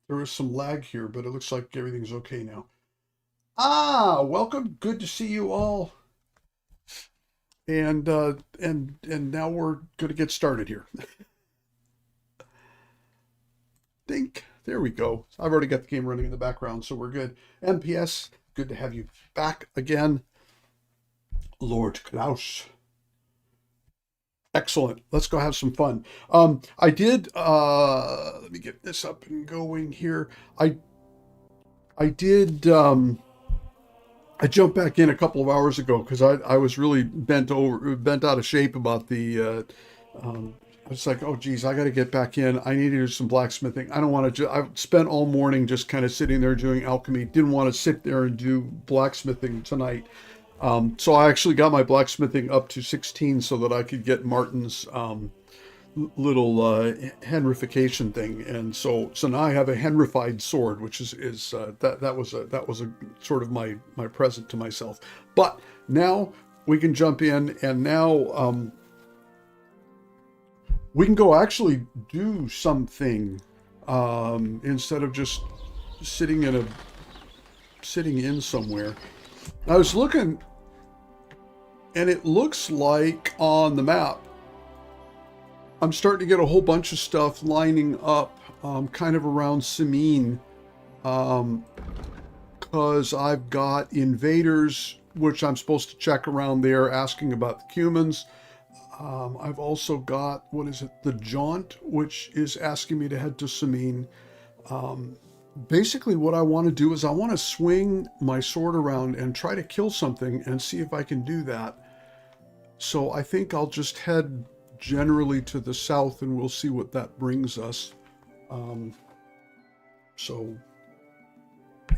There was some lag here, but it looks like everything's okay now. Ah, welcome. Good to see you all. And now we're going to get started here. Think. There we go. I've already got the game running in the background, so we're good. MPS, good to have you back again. Lord Klaus. Excellent. Let's go have some fun. I did let me get this up and going here. I did I jumped back in a couple of hours ago because I was really bent out of shape about the I was like, oh geez, I got to get back in. I need to do some blacksmithing. I don't want to. I've spent all morning just kind of sitting there doing alchemy. Didn't want to sit there and do blacksmithing tonight. So I actually got my blacksmithing up to 16 so that I could get Martin's little Henrification thing, and so now I have a Henrified sword, which is that was a sort of my present to myself. But now we can jump in, and now we can go actually do something instead of just sitting in somewhere. I was looking, and it looks like on the map I'm starting to get a whole bunch of stuff lining up kind of around Semine, because I've got invaders, which I'm supposed to check around there, asking about the Cumans. I've also got, what is it, the Jaunt, which is asking me to head to Semine. Basically what I want to do is I want to swing my sword around and try to kill something and see if I can do that. So I think I'll just head generally to the south, and we'll see what that brings us. So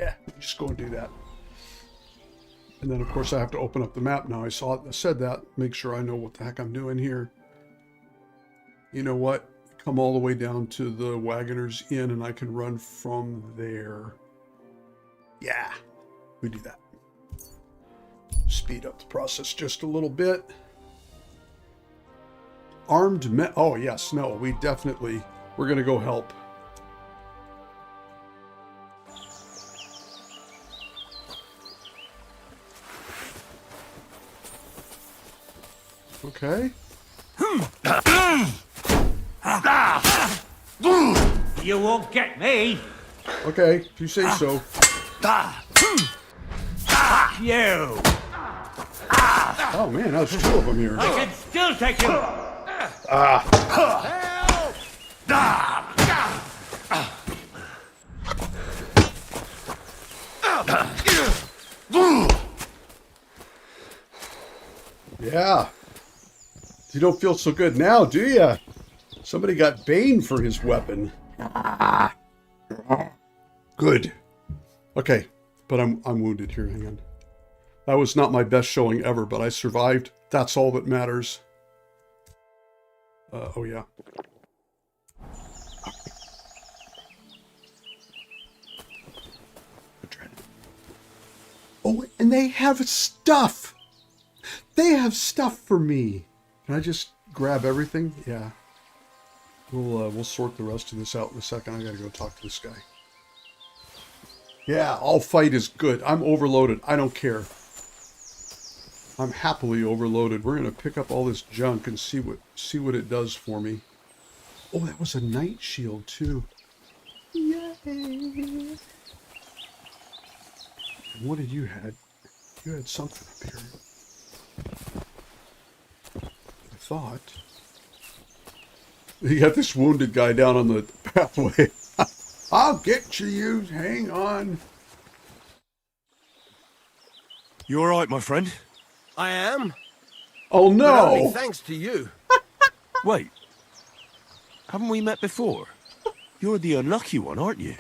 yeah, just go and do that. And then of course I have to open up the map now. I said that, make sure I know what the heck I'm doing here. You know what? Come all the way down to the Wagoner's Inn, and I can run from there. Yeah, we do that. Speed up the process just a little bit. Armed men. Oh yes, no, we're gonna go help. Okay. You won't get me. Okay, if you say so. You. Oh man, that was two of them here. I can still take you. Yeah. You don't feel so good now, do you? Somebody got Bane for his weapon. Good. Okay, but I'm wounded here. Hang on. That was not my best showing ever, but I survived. That's all that matters. Oh yeah. Oh, and they have stuff. They have stuff for me. Can I just grab everything? Yeah. We'll sort the rest of this out in a second. I gotta go talk to this guy. Yeah, all fight is good. I'm overloaded. I don't care. I'm happily overloaded. We're gonna pick up all this junk and see what it does for me. Oh, that was a night shield too. Yay! And what did you had? You had something up here. I thought. You got this wounded guy down on the pathway. I'll get you. Hang on. You all right, my friend? I am. Oh But no! only thanks to you. Wait. Haven't we met before? You're the unlucky one, aren't you?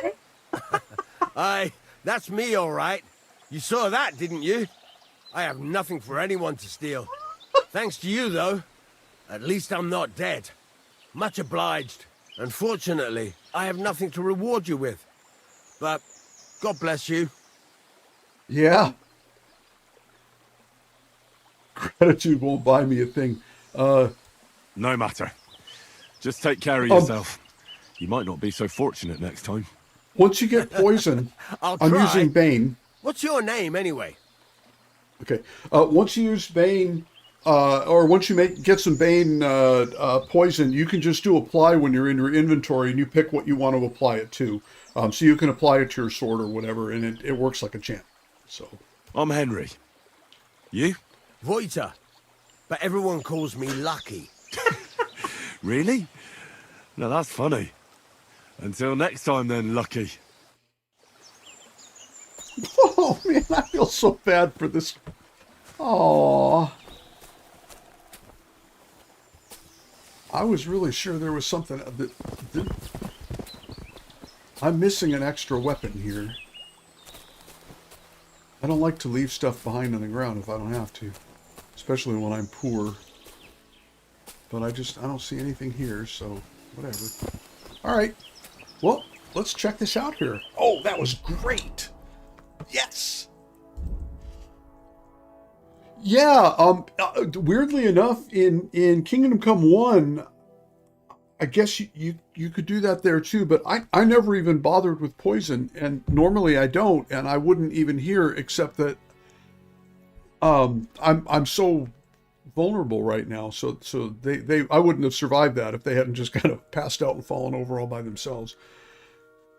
Aye, that's me, all right. You saw that, didn't you? I have nothing for anyone to steal. Thanks to you, though. At least I'm not dead. Much obliged. Unfortunately, I have nothing to reward you with. But God bless you. Yeah. Gratitude won't buy me a thing. No matter. Just take care of yourself. You might not be so fortunate next time. Once you get poison, I'll I'm try. using Bane. What's your name, anyway? Okay. Once you use Bane, or once you get some Bane poison, you can just do apply when you're in your inventory, and you pick what you want to apply it to. So you can apply it to your sword or whatever, and it works like a champ. So I'm Henry. You? Voita. But everyone calls me Lucky. Really? No, that's funny. Until next time then, Lucky. oh man, I feel so bad for this. Oh, I was really sure there was something that I'm missing an extra weapon here. I don't like to leave stuff behind on the ground if I don't have to, especially when I'm poor. But I don't see anything here, so whatever. All right, well, let's check this out here. Oh, that was great. Yes. Yeah. Weirdly enough, in Kingdom Come 1, I guess you could do that there too, but I never even bothered with poison, and normally I don't, and I wouldn't even hear, except that I'm so vulnerable right now, so I wouldn't have survived that if they hadn't just kind of passed out and fallen over all by themselves.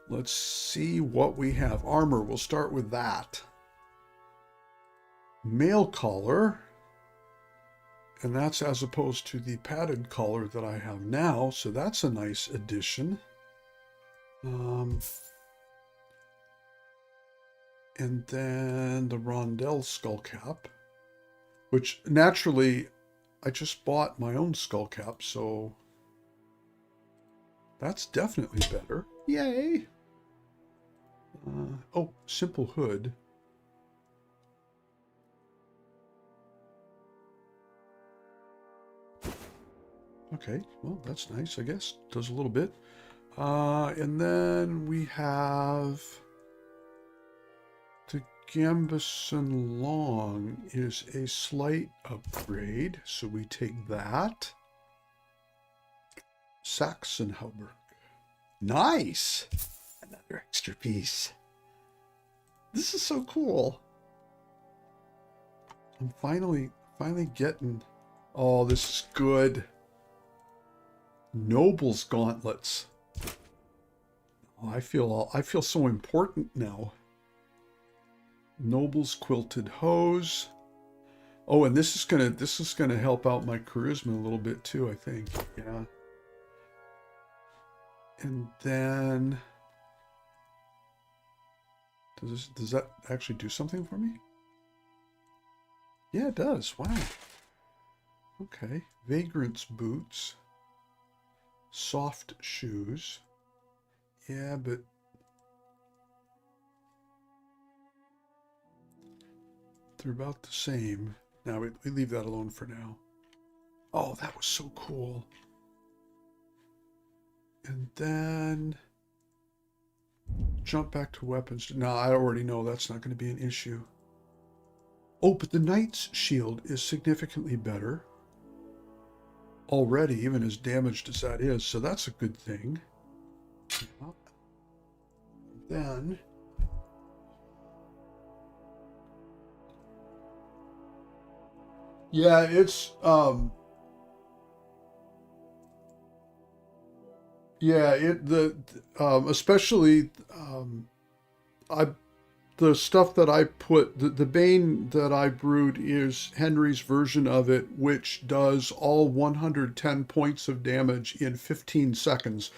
Let's see what we have. Armor, we'll start with that. Mail collar. And that's as opposed to the padded collar that I have now, so that's a nice addition. And then the Rondell skull cap, which naturally I just bought my own skull cap, so that's definitely better. Yay! Oh, simple hood. Okay, well, that's nice, I guess. Does a little bit. And then we have the Gambeson Long is a slight upgrade, so we take that. Saxon Hauberk. Nice! Another extra piece. This is so cool. I'm finally getting... Oh, this is good. Noble's gauntlets. Oh, I feel so important now. Noble's quilted hose. Oh, and this is gonna help out my charisma a little bit too, I think. Yeah. And then does that actually do something for me? Yeah, it does. Wow. Okay. Vagrant's boots. Soft shoes. Yeah, but they're about the same. Now we leave that alone for now. Oh, that was so cool. And then jump back to weapons. No, I already know that's not going to be an issue. Oh, but the knight's shield is significantly better already, even as damaged as that is, so that's a good thing. Then yeah, it's especially the stuff that I put, the Bane that I brewed is Henry's version of it, which does all 110 points of damage in 15 seconds.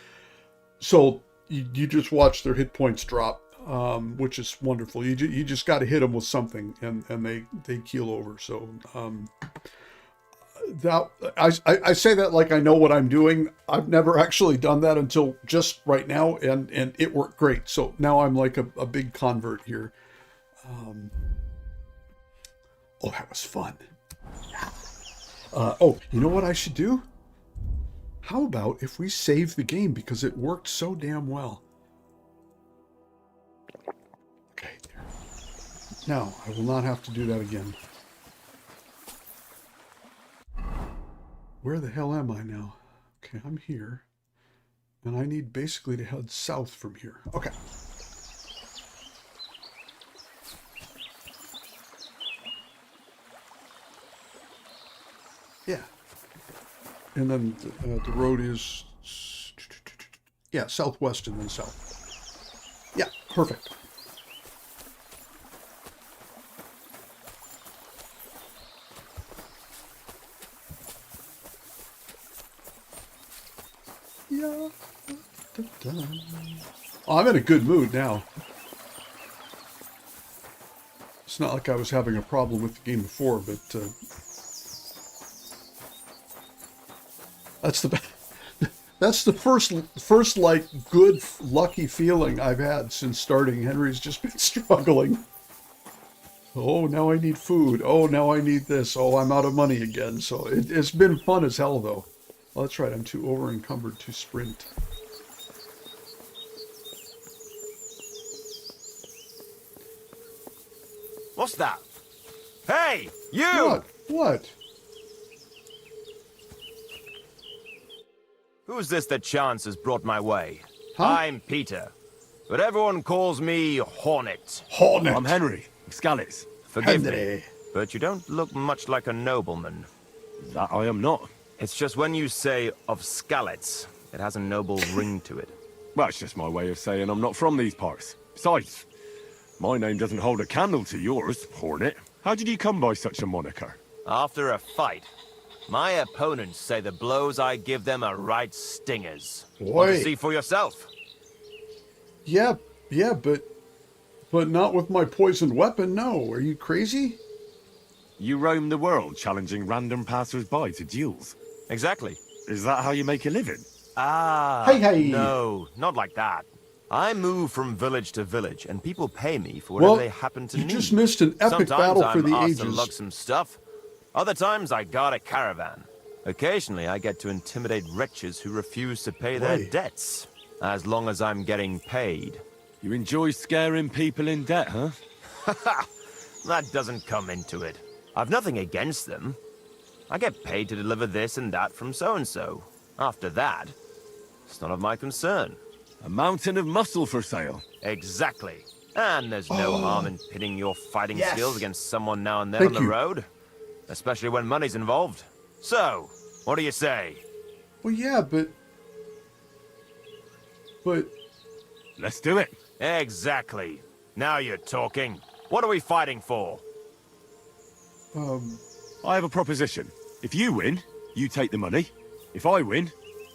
So you just watch their hit points drop, which is wonderful. You just got to hit them with something, and they keel over. So that I say that like I know what I'm doing. I've never actually done that until just right now, and it worked great. So now I'm like a big convert here. Oh, that was fun. Oh, you know what I should do? How about if we save the game, because it worked so damn well. Okay. Now, I will not have to do that again. Where the hell am I now? Okay, I'm here. And I need basically to head south from here. Okay. Yeah. And then the road is, yeah, southwest and then south. Yeah, perfect. Yeah. Oh, I'm in a good mood now. It's not like I was having a problem with the game before, but that's the first like good lucky feeling I've had since starting. Henry's just been struggling. Oh, now I need food. Oh, now I need this. Oh, I'm out of money again. So it's been fun as hell, though. Oh, that's right. I'm too over encumbered to sprint. What's that? Hey, you! What? What? Who's this that chance has brought my way? Huh? I'm Peter, but everyone calls me Hornet. Hornet. I'm Henry, Scallis. Forgive Henry. me, but you don't look much like a nobleman. That I am not. It's just when you say of Skalitz, it has a noble ring to it. Well, it's just my way of saying I'm not from these parts. Besides, my name doesn't hold a candle to yours, Hornet. How did you come by such a moniker? After a fight, my opponents say the blows I give them are right stingers. Want to Boy. see for yourself? Yeah, but not with my poisoned weapon. No, are you crazy? You roam the world challenging random passers-by to duels. Exactly. Is that how you make a living? Ah, Hey. no, not like that. I move from village to village, and people pay me for whatever Well, they happen to you need. just missed an epic Sometimes battle for I'm the asked to ages. lug some stuff. Other times I guard a caravan. Occasionally I get to intimidate wretches who refuse to pay their Right. debts, as long as I'm getting paid. You enjoy scaring people in debt, huh? That doesn't come into it. I've nothing against them. I get paid to deliver this and that from so-and-so. After that, it's none of my concern. A mountain of muscle for sale. Exactly. And there's no harm in pitting your fighting Yes. skills against someone now and then Thank on the you. road. Especially when money's involved. So, what do you say? Well, yeah, but Let's do it. Exactly. Now you're talking. What are we fighting for? I have a proposition. If you win, you take the money. If I win,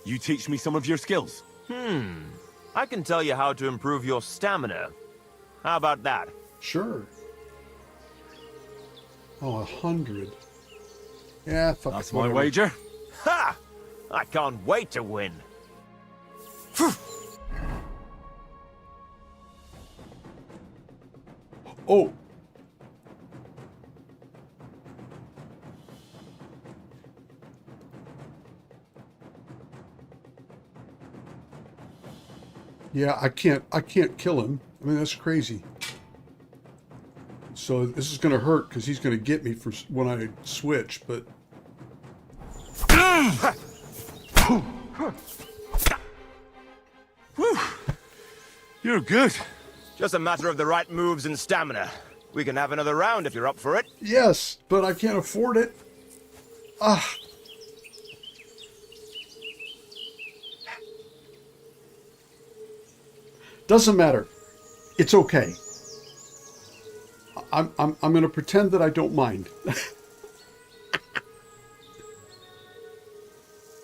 you teach me some of your skills. I can tell you how to improve your stamina. How about that? sure. Oh, 100. Yeah, fuck That's it, my whatever. wager. Ha! I can't wait to win. Oh. Yeah, I can't kill him. I mean, that's crazy. So this is going to hurt because he's going to get me for when I switch, but You're good. Just a matter of the right moves and stamina. We can have another round if you're up for it. yes, but I can't afford it. Ah. Doesn't matter. It's okay. I'm going to pretend that I don't mind.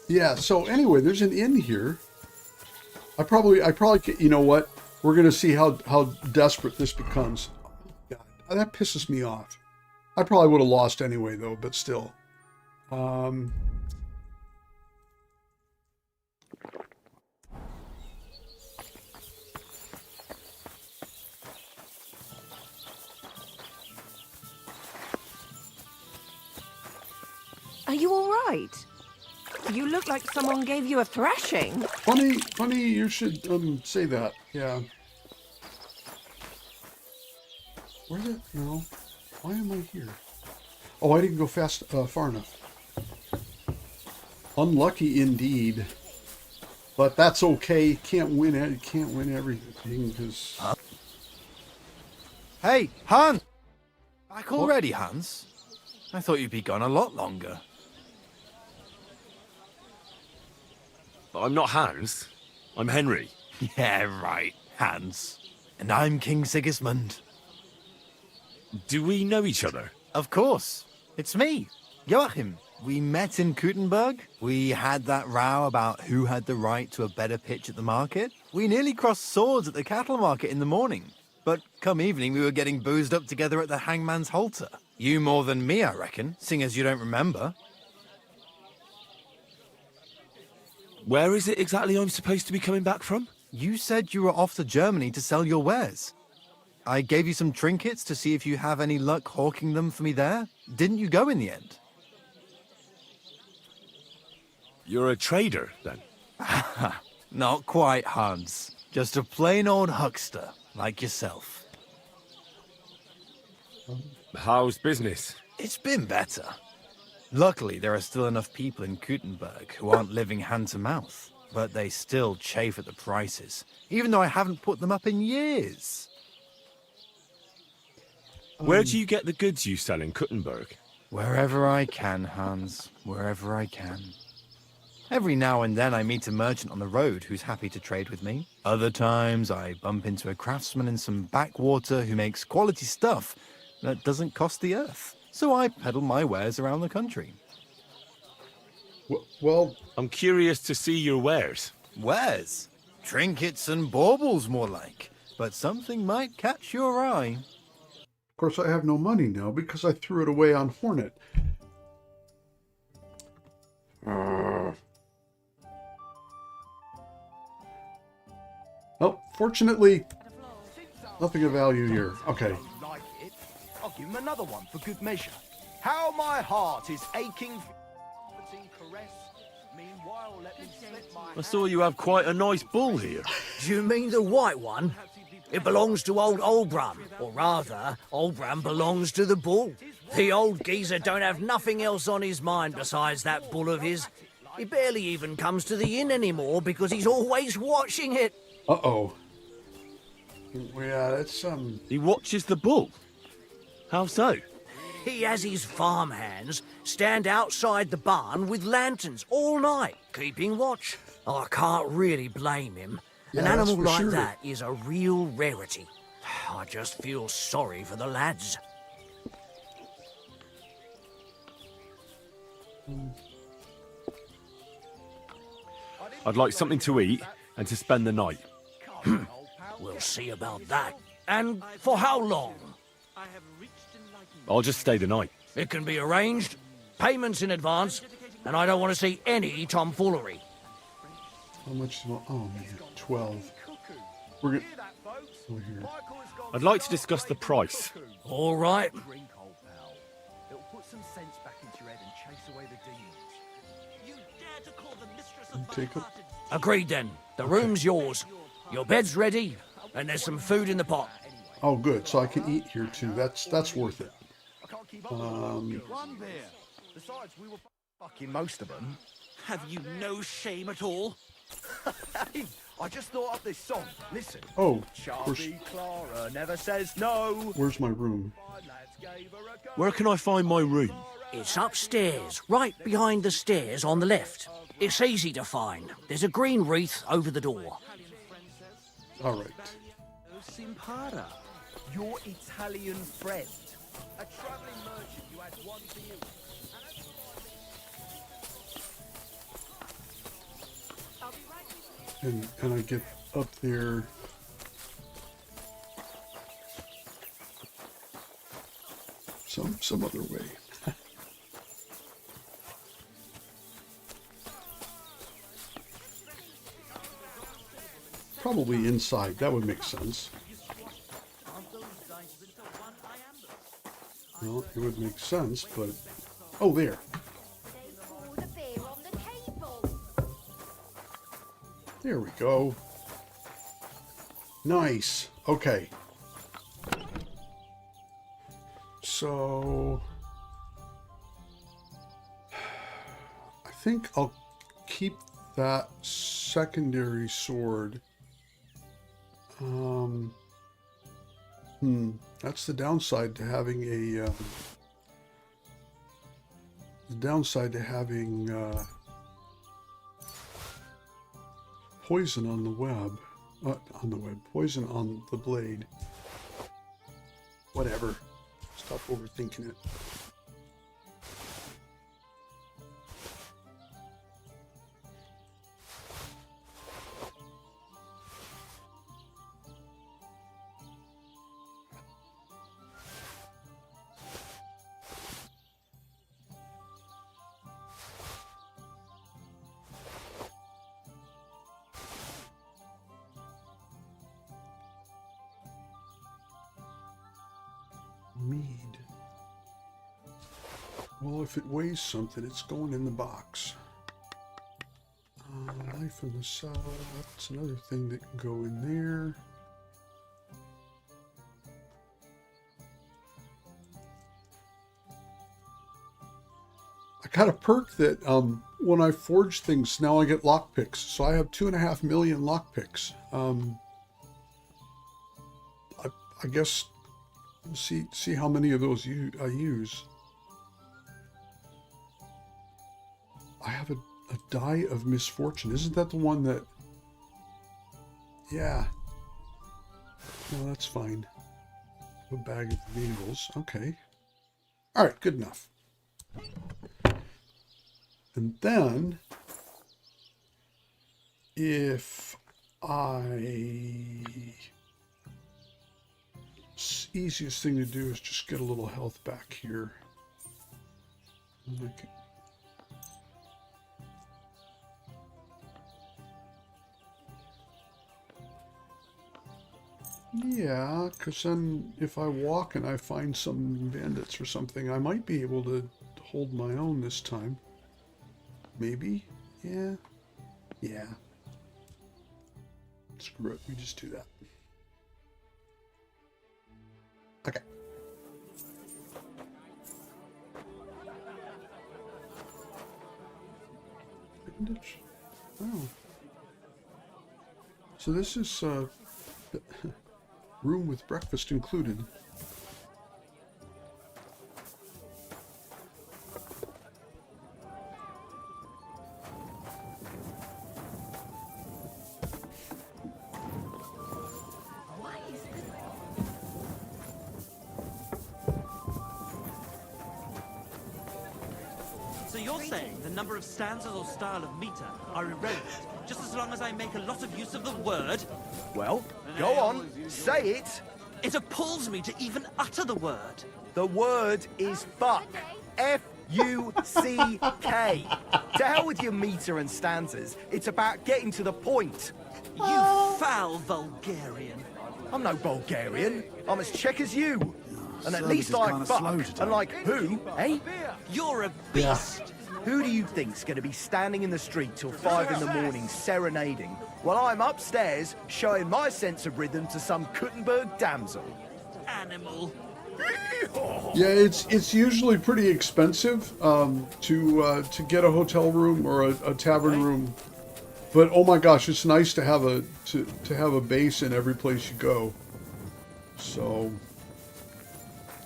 Yeah, so anyway, there's an inn here. I probably you know what? We're going to see how desperate this becomes. Oh, God, that pisses me off. I probably would have lost anyway though, but still. Are you all right? You look like someone gave you a thrashing. Funny you should say that. Yeah. Where the no? Why am I here? Oh, I didn't go far enough. Unlucky indeed. But that's okay. Can't win it. You can't win everything because. Hey, Hans! Back already, Hans? I thought you'd be gone a lot longer. I'm not Hans. I'm Henry. Yeah, right, Hans. And I'm King Sigismund. Do we know each other? Of course. It's me, Joachim. We met in Kuttenberg. We had that row about who had the right to a better pitch at the market. We nearly crossed swords at the cattle market in the morning. But come evening, we were getting boozed up together at the hangman's halter. You more than me, I reckon, seeing as you don't remember. Where is it exactly I'm supposed to be coming back from? You said you were off to Germany to sell your wares. I gave you some trinkets to see if you have any luck hawking them for me there. Didn't you go in the end? You're a trader, then? Not quite, Hans. Just a plain old huckster, like yourself. How's business? It's been better. Luckily, there are still enough people in Kuttenberg who aren't living hand to mouth, but they still chafe at the prices, even though I haven't put them up in years. Where do you get the goods you sell in Kuttenberg? Wherever I can, Hans. Wherever I can. Every now and then I meet a merchant on the road who's happy to trade with me. Other times I bump into a craftsman in some backwater who makes quality stuff that doesn't cost the earth. So I peddle my wares around the country. Well, I'm curious to see your wares. Wares? Trinkets and baubles, more like. But something might catch your eye. of course, I have no money now because I threw it away on Hornet. Well, fortunately, nothing of value here. Okay. Like it, I'll give him another one for good measure. How my heart is aching for caress. Meanwhile, let me slip my I saw you have quite a nice bull here. Do you mean the white one? It belongs to old Olbram, or rather, Olbram belongs to the bull. The old geezer don't have nothing else on his mind besides that bull of his. He barely even comes to the inn anymore because he's always watching it. Uh-oh. Yeah, that's, He watches the bull. How so? He has his farmhands stand outside the barn with lanterns all night, keeping watch. I can't really blame him. Yeah, An that's animal for like sure. that is a real rarity. I just feel sorry for the lads. I'd like something to eat and to spend the night. We'll see about that. And for how long? I'll just stay the night. It can be arranged. Payments in advance. And I don't want to see any tomfoolery. how much? Oh, man, 12. We're good. Over here. I'd like to discuss the price. All right. drink, old pal. It'll put some sense back into your head and chase away the demons. You dare to call the mistress of Take it. Agreed then. The room's yours. Your bed's ready, and there's some food in the pot. Oh, good. So I can eat here, too. That's worth it. I can't keep up with one beer. Besides, we were fucking most of them. Have you no shame at all? Hey, I just thought up this song. Listen. Oh, of course. Charlie Clara never says no. Where's my room? Where can I find my room? It's upstairs, right behind the stairs on the left. It's easy to find. There's a green wreath over the door. All right. Simpara, your Italian friend. A traveling merchant you had one deal with. And I get up there. Some other way. Probably inside. That would make sense. Well, it would make sense, but oh, there. There we go. Nice. Okay. So I think I'll keep that secondary sword. That's the downside to having a poison on the web. Poison on the blade. Whatever. Stop overthinking it. Mead. Well, if it weighs something, it's going in the box. Knife in the saddle. That's another thing that can go in there. I got a perk that when I forge things, now I get lockpicks. So I have 2.5 million lockpicks. I guess. See how many of those I use. I have a die of misfortune. Isn't that the one that... Yeah. No, that's fine. A bag of needles. Okay. Alright, good enough. And then... if I... easiest thing to do is just get a little health back here. Yeah, because then if I walk and I find some bandits or something, I might be able to hold my own this time. Maybe? Yeah. Yeah. Screw it, we just do that. Okay. Bandage? Oh. So this is room with breakfast included. So you're saying the number of stanzas or style of meter are irrelevant, just as long as I make a lot of use of the word? Well, go on, say it. It appalls me to even utter the word. The word is fuck. F-U-C-K. To hell with your meter and stanzas. It's about getting to the point. You foul Bulgarian. I'm no Bulgarian. I'm as Czech as you. And at least like fuck. And like who, eh? You're a beast. Who do you think's gonna be standing in the street till 5 in the morning serenading, while I'm upstairs showing my sense of rhythm to some Kuttenberg damsel? Animal. Yeah, it's usually pretty expensive to get a hotel room or a tavern room, but oh my gosh, it's nice to have a base in every place you go. So,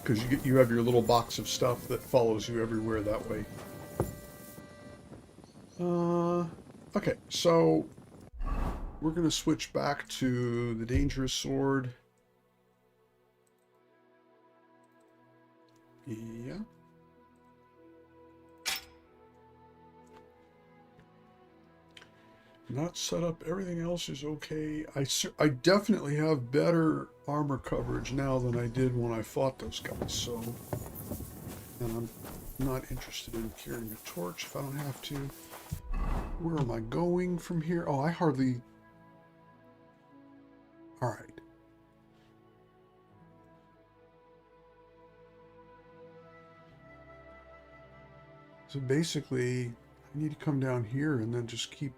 because you have your little box of stuff that follows you everywhere that way. Okay, so we're gonna switch back to the dangerous sword. Yeah. Not set up. Everything else is okay. I definitely have better armor coverage now than I did when I fought those guys. So, and I'm not interested in carrying a torch if I don't have to. Where am I going from here? Oh, I hardly... Alright. So basically, I need to come down here and then just keep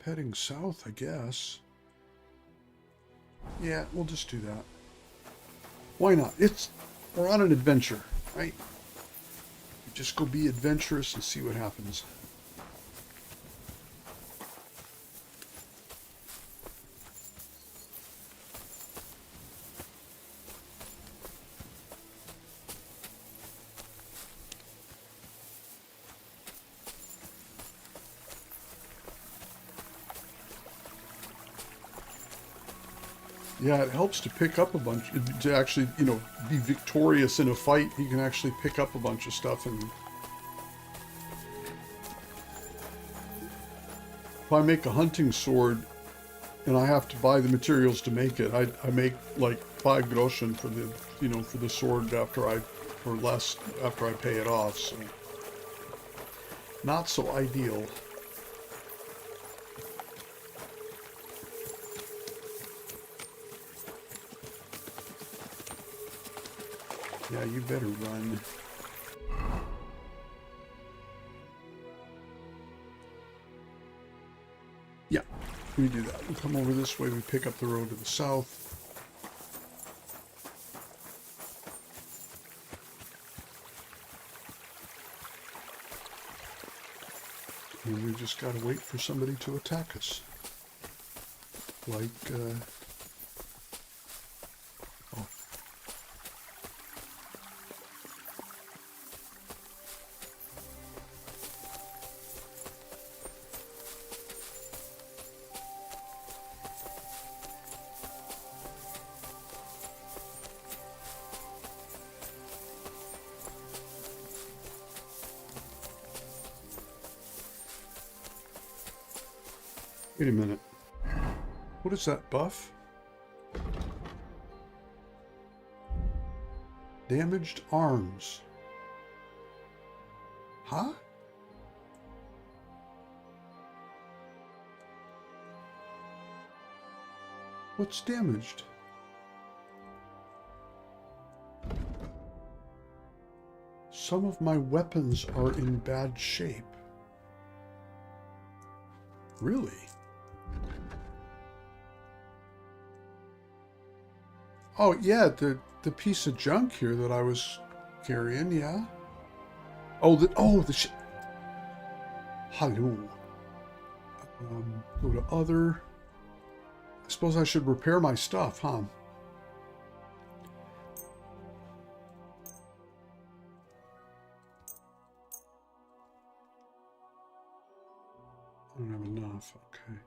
heading south, I guess. Yeah, we'll just do that. Why not? We're on an adventure, right? just go be adventurous and see what happens. Yeah, it helps to pick up a bunch, to actually, you know, be victorious in a fight. You can actually pick up a bunch of stuff. And if I make a hunting sword and I have to buy the materials to make it, I make like 5 groschen for the, you know, for the sword after or less after I pay it off. So not so ideal. Yeah, you better run. Yeah, we do that. We come over this way, we pick up the road to the south. And we just gotta wait for somebody to attack us. Like, oh. Wait a minute. What is that buff? Damaged arms. Huh? What's damaged? Some of my weapons are in bad shape. Really? Oh, yeah, the piece of junk here that I was carrying, yeah. Oh, the shit. Hello. Go to other. I suppose I should repair my stuff, huh? I don't have enough, okay.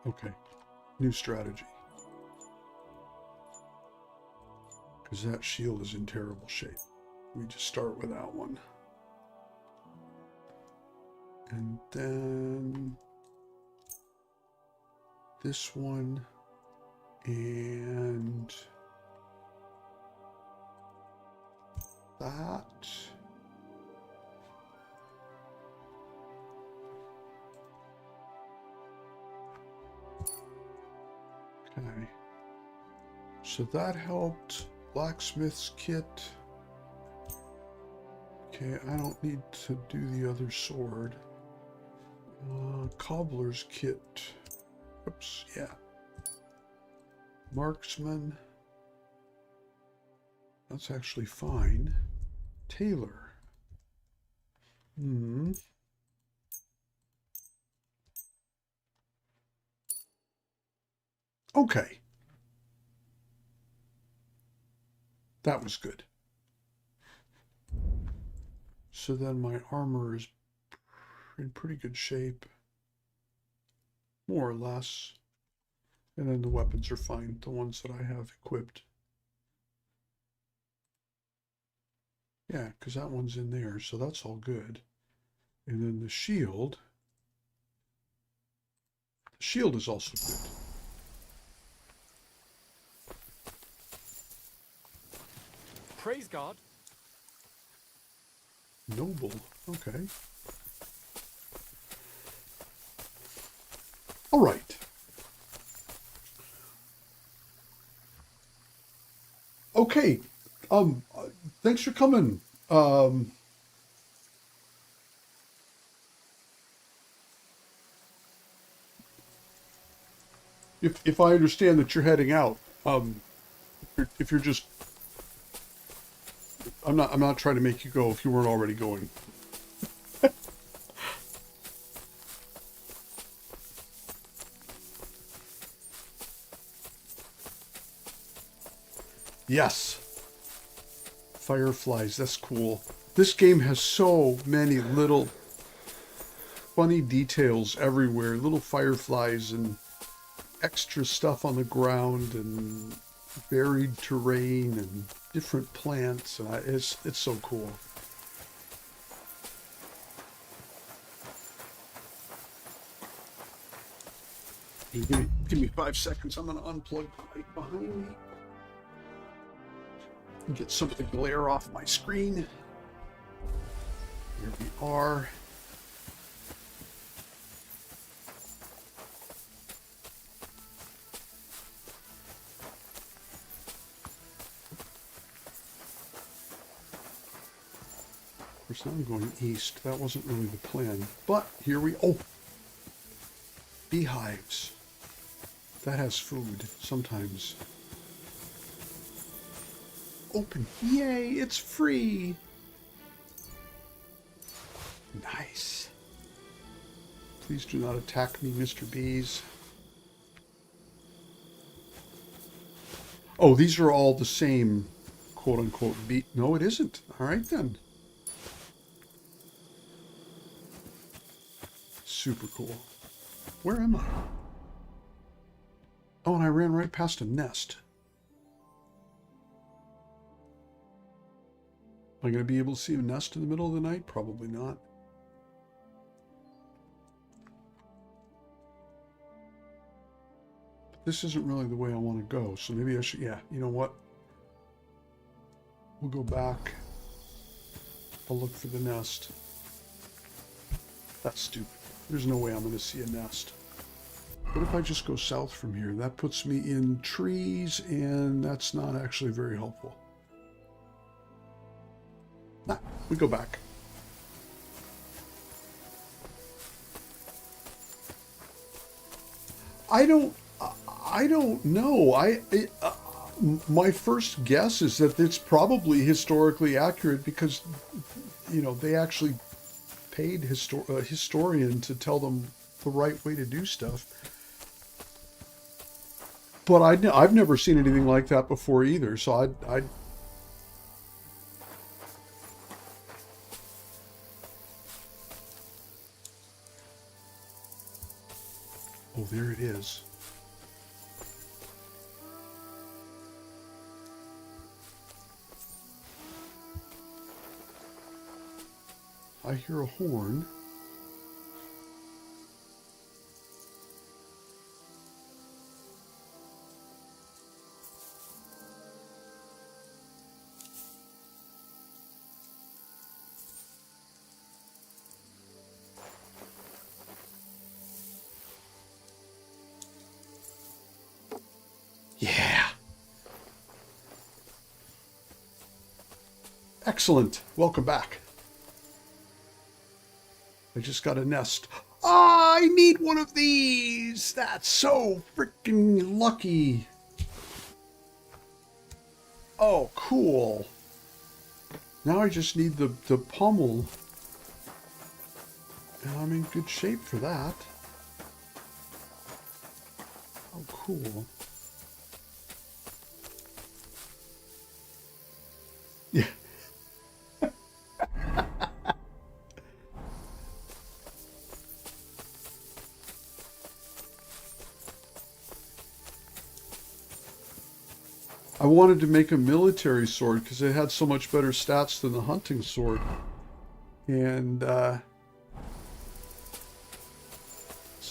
Okay. New strategy. Because that shield is in terrible shape. We just start with that one. And then this one and that. Okay, so that helped. Blacksmith's kit. Okay, I don't need to do the other sword. Cobbler's kit. Oops, yeah. Marksman. That's actually fine. Tailor. Okay. That was good. So then my armor is in pretty good shape. More or less. And then the weapons are fine, the ones that I have equipped. Yeah, because that one's in there, so that's all good. And then the shield. The shield is also good. Praise God. Noble, okay. All right. Okay. Thanks for coming. If I understand that you're heading out, if you're just I'm not trying to make you go if you weren't already going. Yes. Fireflies, that's cool. This game has so many little funny details everywhere. Little fireflies and extra stuff on the ground and buried terrain and different plants. And it's so cool. Give me 5 seconds. I'm going to unplug the light behind me. Get some of the glare off my screen. Here we are. Of course, now I'm going east. That wasn't really the plan. But here we... Oh! Beehives. That has food sometimes. Open. Yay, it's free. Nice. Please do not attack me, Mr. Bees. Oh, these are all the same quote-unquote bee. No, it isn't. All right, then. Super cool. Where am I? Oh, and I ran right past a nest. Am I going to be able to see a nest in the middle of the night? Probably not. But this isn't really the way I want to go, so maybe I should... Yeah, you know what? We'll go back. I'll look for the nest. That's stupid. There's no way I'm going to see a nest. What if I just go south from here? That puts me in trees, and that's not actually very helpful. Nah, we go back. I don't know. My first guess is that it's probably historically accurate because, you know, they actually paid a historian to tell them the right way to do stuff. But I've never seen anything like that before either, so I oh, there it is. I hear a horn. Yeah. Excellent. Welcome back. I just got a nest. Oh, I need one of these. That's so freaking lucky. Oh, cool. Now I just need the pommel. And I'm in good shape for that. Oh, cool. Yeah. I wanted to make a military sword because it had so much better stats than the hunting sword. And so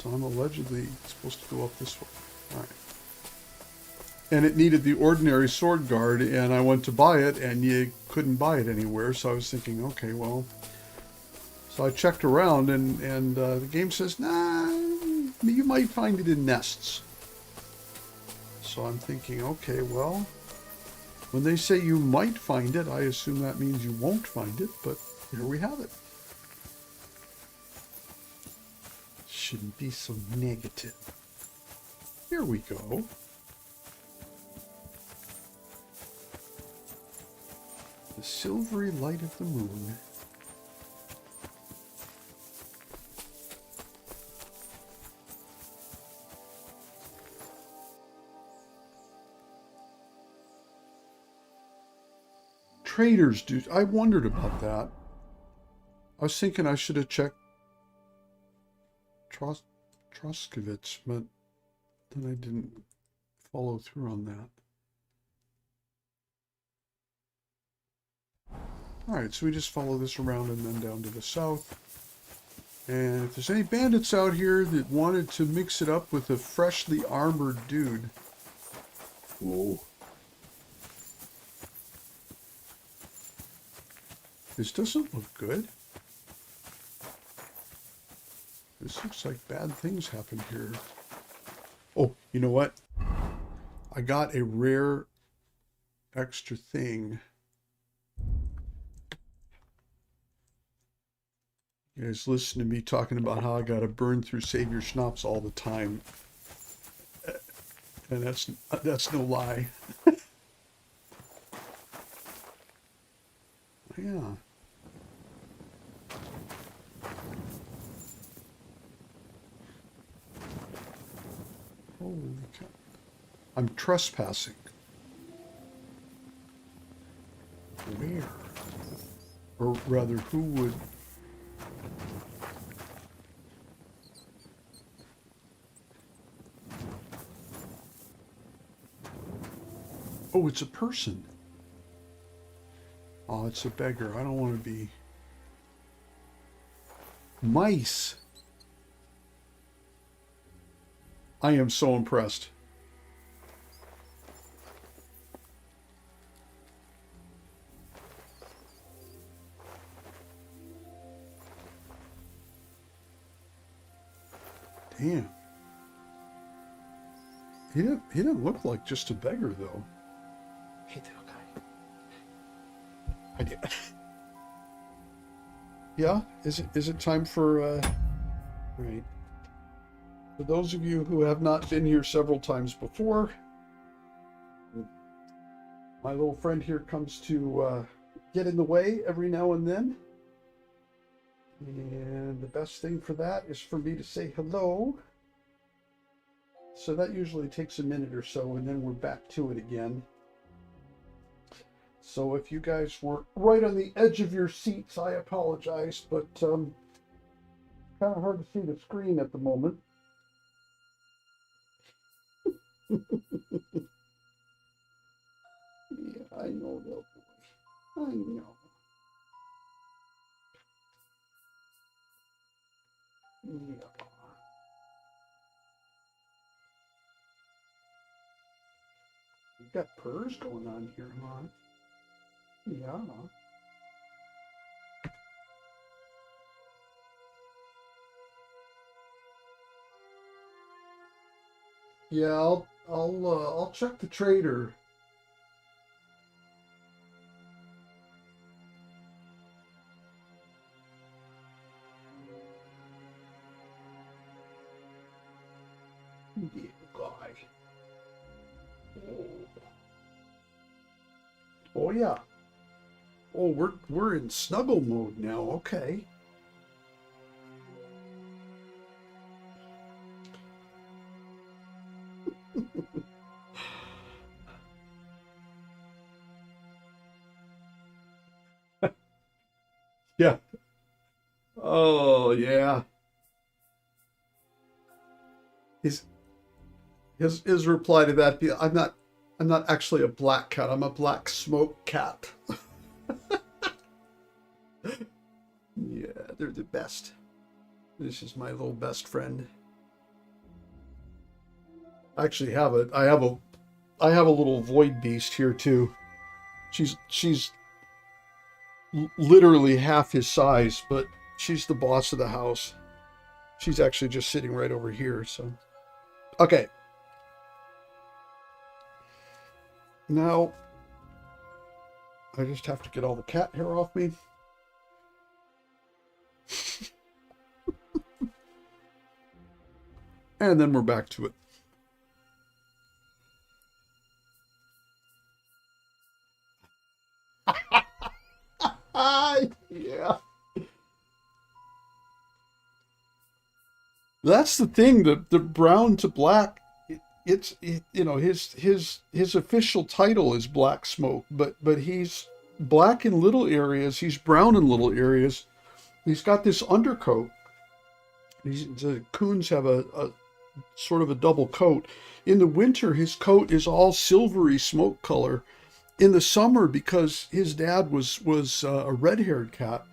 I'm allegedly supposed to go up this way. All right. And it needed the ordinary sword guard, and I went to buy it, and you couldn't buy it anywhere. So I was thinking, okay, well. So I checked around, and the game says, nah, you might find it in nests. So I'm thinking, okay, well, when they say you might find it, I assume that means you won't find it, but here we have it. Shouldn't be so negative. Here we go. The silvery light of the moon. Traders, dude. I wondered about that. I was thinking I should have checked Troskovitz, but then I didn't follow through on that. Alright, so we just follow this around and then down to the south. And if there's any bandits out here that wanted to mix it up with a freshly armored dude. Whoa. This doesn't look good. This looks like bad things happened here. Oh, you know what? I got a rare extra thing. You guys listen to me talking about how I gotta burn through Savior Schnapps all the time. And that's no lie. Yeah. Holy cow. I'm trespassing. Where? Or rather, who would... Oh, it's a person. Oh, it's a beggar. I don't want to be... Mice. I am so impressed. Damn. He didn't look like just a beggar, though. Hey, little guy. I did. Yeah? Is it time for, right. For those of you who have not been here several times before, my little friend here comes to get in the way every now and then. And the best thing for that is for me to say hello. So that usually takes a minute or so, and then we're back to it again. So if you guys were right on the edge of your seats, I apologize, but kind of hard to see the screen at the moment. Yeah, I know, little boy. I know. Yeah. We've got purrs going on here, huh? Yeah. Yeah, I'll check the trader. Yeah, guy. Oh yeah. Oh, we're in snuggle mode now. Okay. Yeah. Oh yeah. His reply to that be, I'm not actually a black cat. I'm a black smoke cat. Yeah, they're the best. This is my little best friend. I actually have I have a little void beast here too. She's literally half his size, but she's the boss of the house. She's actually just sitting right over here, so. Okay. Now, I just have to get all the cat hair off me. And then we're back to it. That's the thing. The brown to black. You know, his official title is Black Smoke, but he's black in little areas. He's brown in little areas. He's got this undercoat. The coons have a sort of a double coat. In the winter, his coat is all silvery smoke color. In the summer, because his dad was a red-haired cat,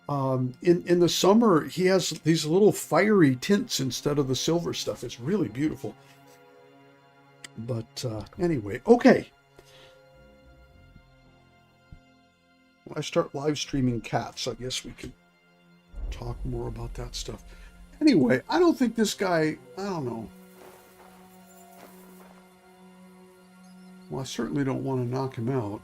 in the summer he has these little fiery tints instead of the silver stuff. It's really beautiful. But anyway, okay. When I start live streaming cats, I guess we could talk more about that stuff. Anyway, I don't think this guy, I don't know. Well, I certainly don't want to knock him out.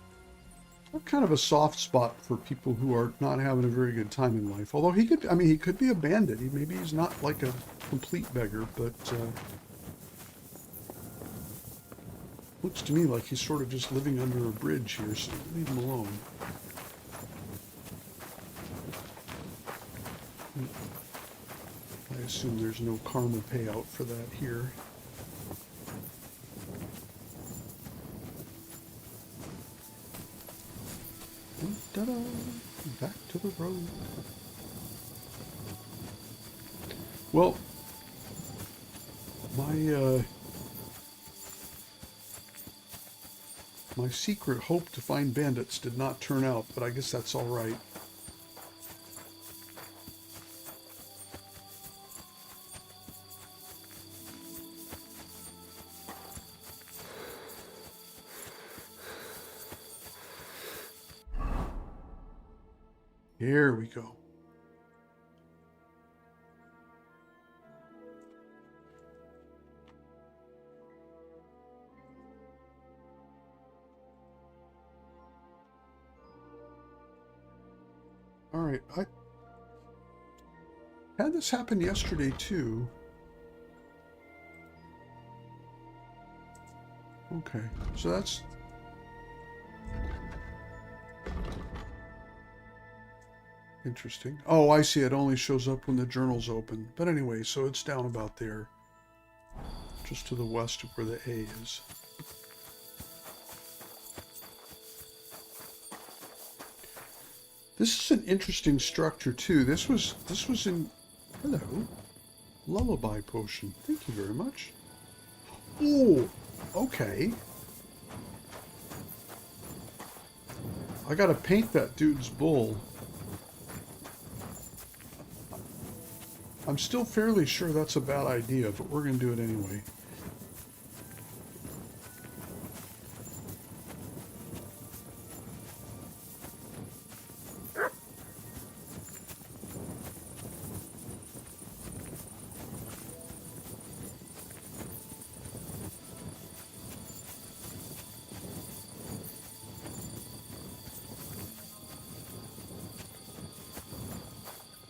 I have kind of a soft spot for people who are not having a very good time in life. Although he could, I mean, he could be a bandit. Maybe he's not like a complete beggar, but looks to me like he's sort of just living under a bridge here, so leave him alone. I assume there's no karma payout for that here. Ta-da! Back to the road. Well, my secret hope to find bandits did not turn out, but I guess that's all right. Here we go. All right, I had this happen yesterday too. Okay, so that's interesting. Oh, I see. It only shows up when the journal's open. But anyway, so it's down about there. Just to the west of where the A is. This is an interesting structure too. This was in, hello, lullaby potion. Thank you very much. Oh, okay. I gotta paint that dude's bull. I'm still fairly sure that's a bad idea, but we're going to do it anyway.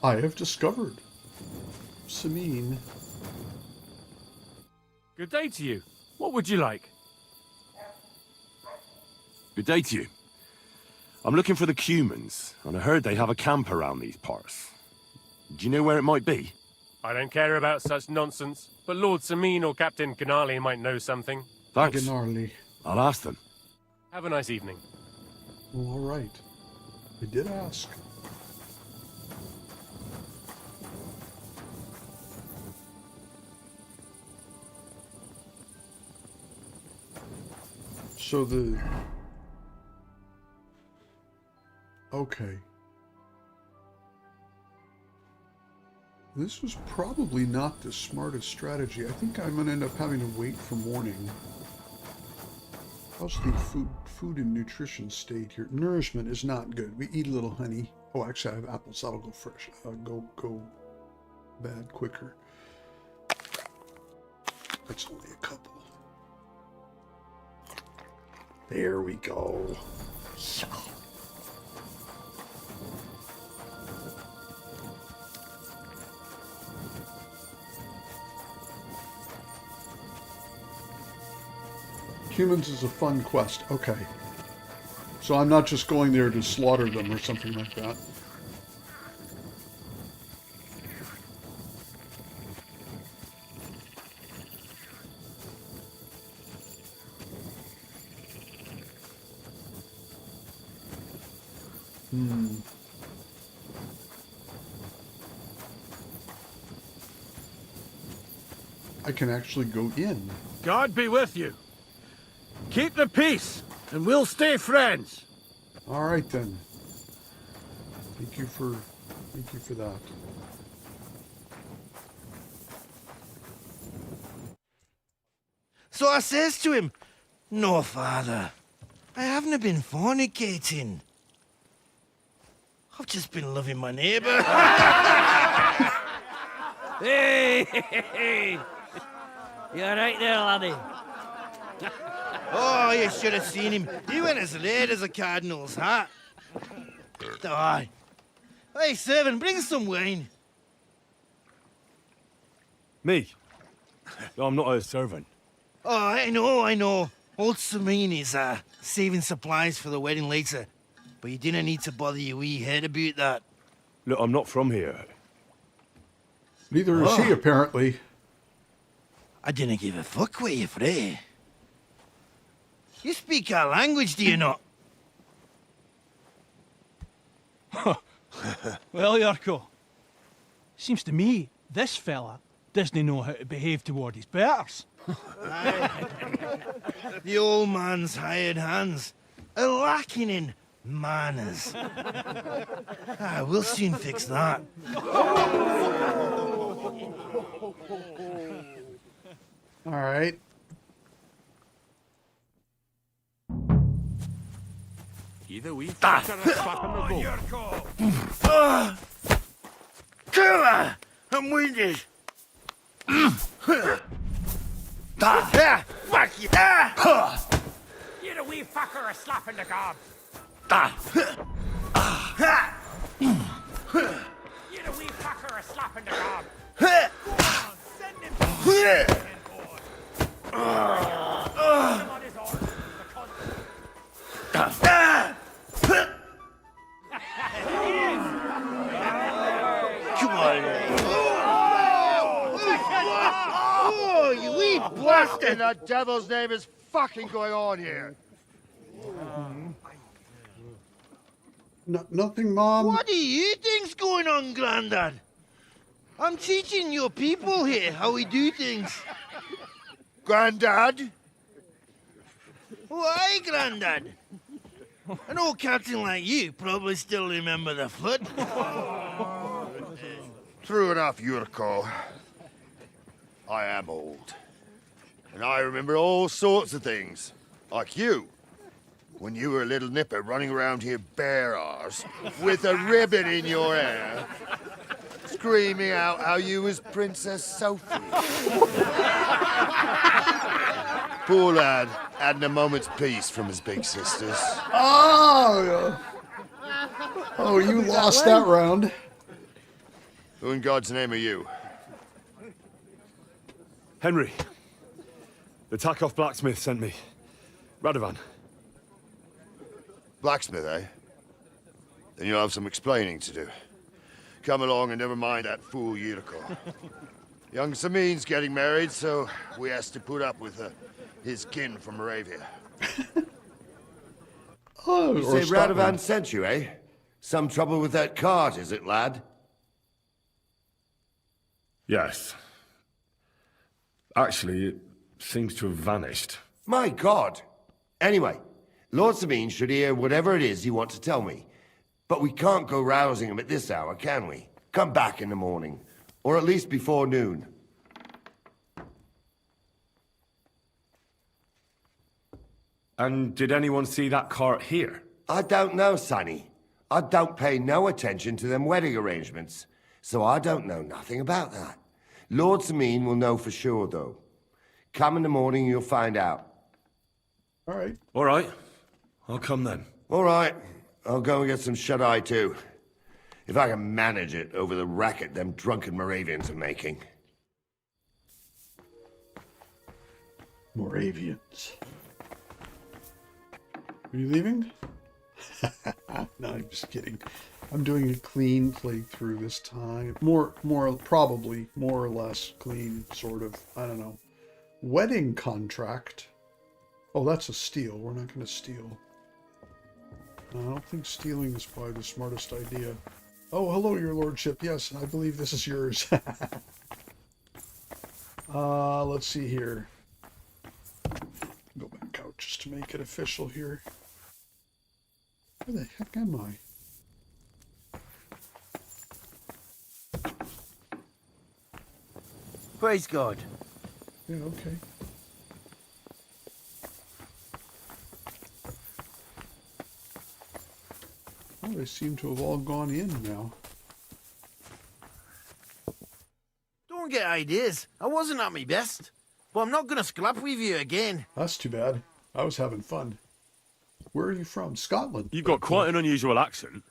I have discovered Semine. Good day to you. What would you like? Good day to you. I'm looking for the Cumans, and I heard they have a camp around these parts. Do you know where it might be? I don't care about such nonsense, but Lord Semine or Captain Gnarly might know something. Thanks. Gnarly. I'll ask them. Have a nice evening. Well, all right. I did ask. So the... Okay. This was probably not the smartest strategy. I think I'm going to end up having to wait for morning. How's the food and nutrition state here? Nourishment is not good. We eat a little honey. Oh, actually, I have apples. That'll go fresh. Go bad quicker. That's only a couple. There we go. Yeah. Humans is a fun quest. Okay. So I'm not just going there to slaughter them or something like that. I can actually go in. God be with you. Keep the peace, and we'll stay friends. All right then. Thank you for that. So I says to him, "No, father, I haven't been fornicating. I've just been loving my neighbour." Hey! You're right there, laddie. Oh, you should have seen him. He went as red as a cardinal's hat. Aye. Hey, servant, bring some wine. Me? I'm not a servant. Oh, I know. Old Semine is saving supplies for the wedding later. But you didn't need to bother your wee head about that. Look, I'm not from here. Neither is he, apparently. I didn't give a fuck where you're from. You speak our language, do you not? Well, Yurko, seems to me this fella doesn't know how to behave toward his betters. The old man's hired hands are lacking in manners. We'll soon fix that. All right. Either we fucker a slap in the ball. Killer! I'm wounded. Fuck you! You're a wee fucker a slap in the gob. You're a wee fucker a slap in the gob. Send him to him on his arm. Come on. Oh, you wee blasted! In the devil's name is fucking going on here? Nothing, Mom. What do you think's going on, Grandad? I'm teaching your people here how we do things. Grandad? Why, Grandad? An old captain like you probably still remember the flood. True enough, Yurko. I am old. And I remember all sorts of things. Like you. When you were a little nipper running around here bare arse, with a ribbon in your hair, screaming out how you was Princess Sophie. Poor lad, hadn't a moment's peace from his big sisters. Oh, you lost that round. Who in God's name are you? Henry. The Takoff blacksmith sent me. Radovan. Blacksmith, eh? Then you'll have some explaining to do. Come along and never mind that fool Yurko. Young Semine's getting married, so we has to put up with his kin from Moravia. Oh, You say Radovan sent you, eh? Some trouble with that cart, is it, lad? Yes. Actually, it seems to have vanished. My God! Anyway, Lord Semine should hear whatever it is you want to tell me. But we can't go rousing him at this hour, can we? Come back in the morning. Or at least before noon. And did anyone see that cart here? I don't know, Sonny. I don't pay no attention to them wedding arrangements. So I don't know nothing about that. Lord Semine will know for sure, though. Come in the morning, you'll find out. All right. All right. I'll come then. All right. I'll go and get some shut-eye, too. If I can manage it over the racket them drunken Moravians are making. Moravians. Are you leaving? No, I'm just kidding. I'm doing a clean playthrough this time. Probably more or less clean, sort of. I don't know. Wedding contract. Oh, that's a steal. We're not going to steal. I don't think stealing is probably the smartest idea. Oh, hello, your lordship. Yes, I believe this is yours. Let's see here. Go back out just to make it official here. Where the heck am I? Praise God. Yeah, okay. Well, they seem to have all gone in now. Don't get ideas. I wasn't at my best. But I'm not gonna scrap with you again. That's too bad. I was having fun. Where are you from? Scotland. You've got quite an unusual accent.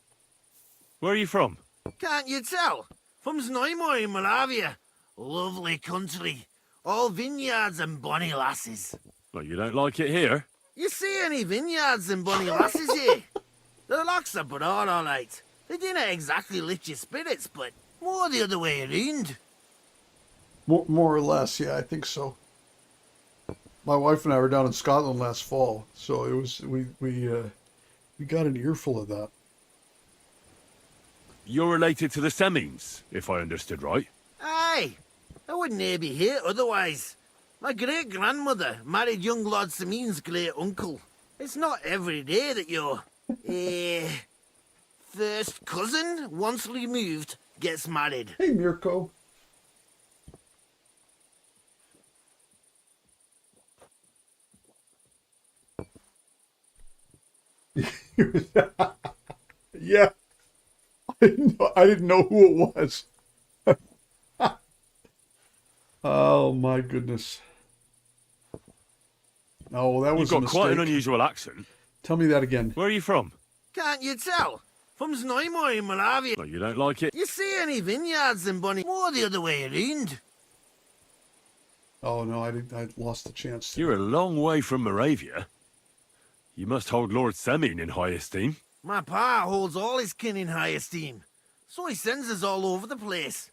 Where are you from? Can't you tell? From Semine in Moravia. Lovely country. All vineyards and bonny lasses. Well, you don't like it here? You see any vineyards and bonny lasses here? The locks are broad, all right. They didn't exactly lift your spirits, but more the other way around. More or less, yeah, I think so. My wife and I were down in Scotland last fall, so it was we got an earful of that. You're related to the Semines, if I understood right. Aye, I wouldn't be here otherwise. My great-grandmother married young Lord Semine's great-uncle. It's not every day that your, first cousin, once removed, gets married. Hey, Mirko. Yeah. I didn't know who it was. Oh my goodness. Oh, that was You've a got quite an mistake. unusual accent. Tell me that again. Where are you from? Can't you tell? From Semine in Moravia. Well, you don't like it? You see any vineyards in bonny... More the other way around. Oh no, I lost the chance. You're a long way from Moravia. You must hold Lord Semine in high esteem. My pa holds all his kin in high esteem, so he sends us all over the place.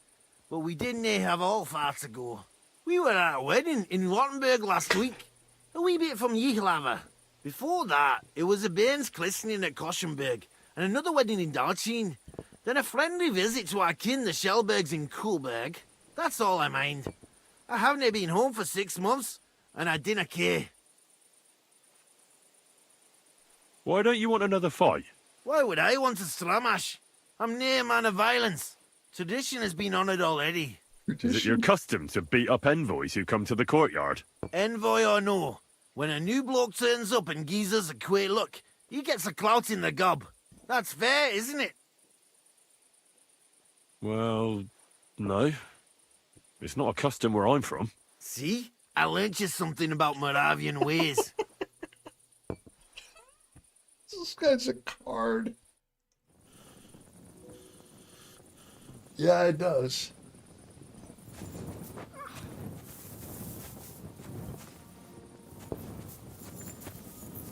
But we didn't have all far to go. We were at a wedding in Rottenburg last week, a wee bit from Yichlava. Before that, it was a bairn's christening at Koschenberg, and another wedding in Dalchin. Then a friendly visit to our kin, the Shellbergs in Coolberg. That's all I mind. I haven't been home for 6 months, and I didn't care. Why don't you want another fight? Why would I want to stramash? I'm near a man of violence. Tradition has been honoured already. Is it your custom to beat up envoys who come to the courtyard? Envoy or no, when a new bloke turns up and gives us a queer look, he gets a clout in the gob. That's fair, isn't it? Well, no. It's not a custom where I'm from. See? I learnt you something about Moravian ways. This guy's a card. Yeah, it does.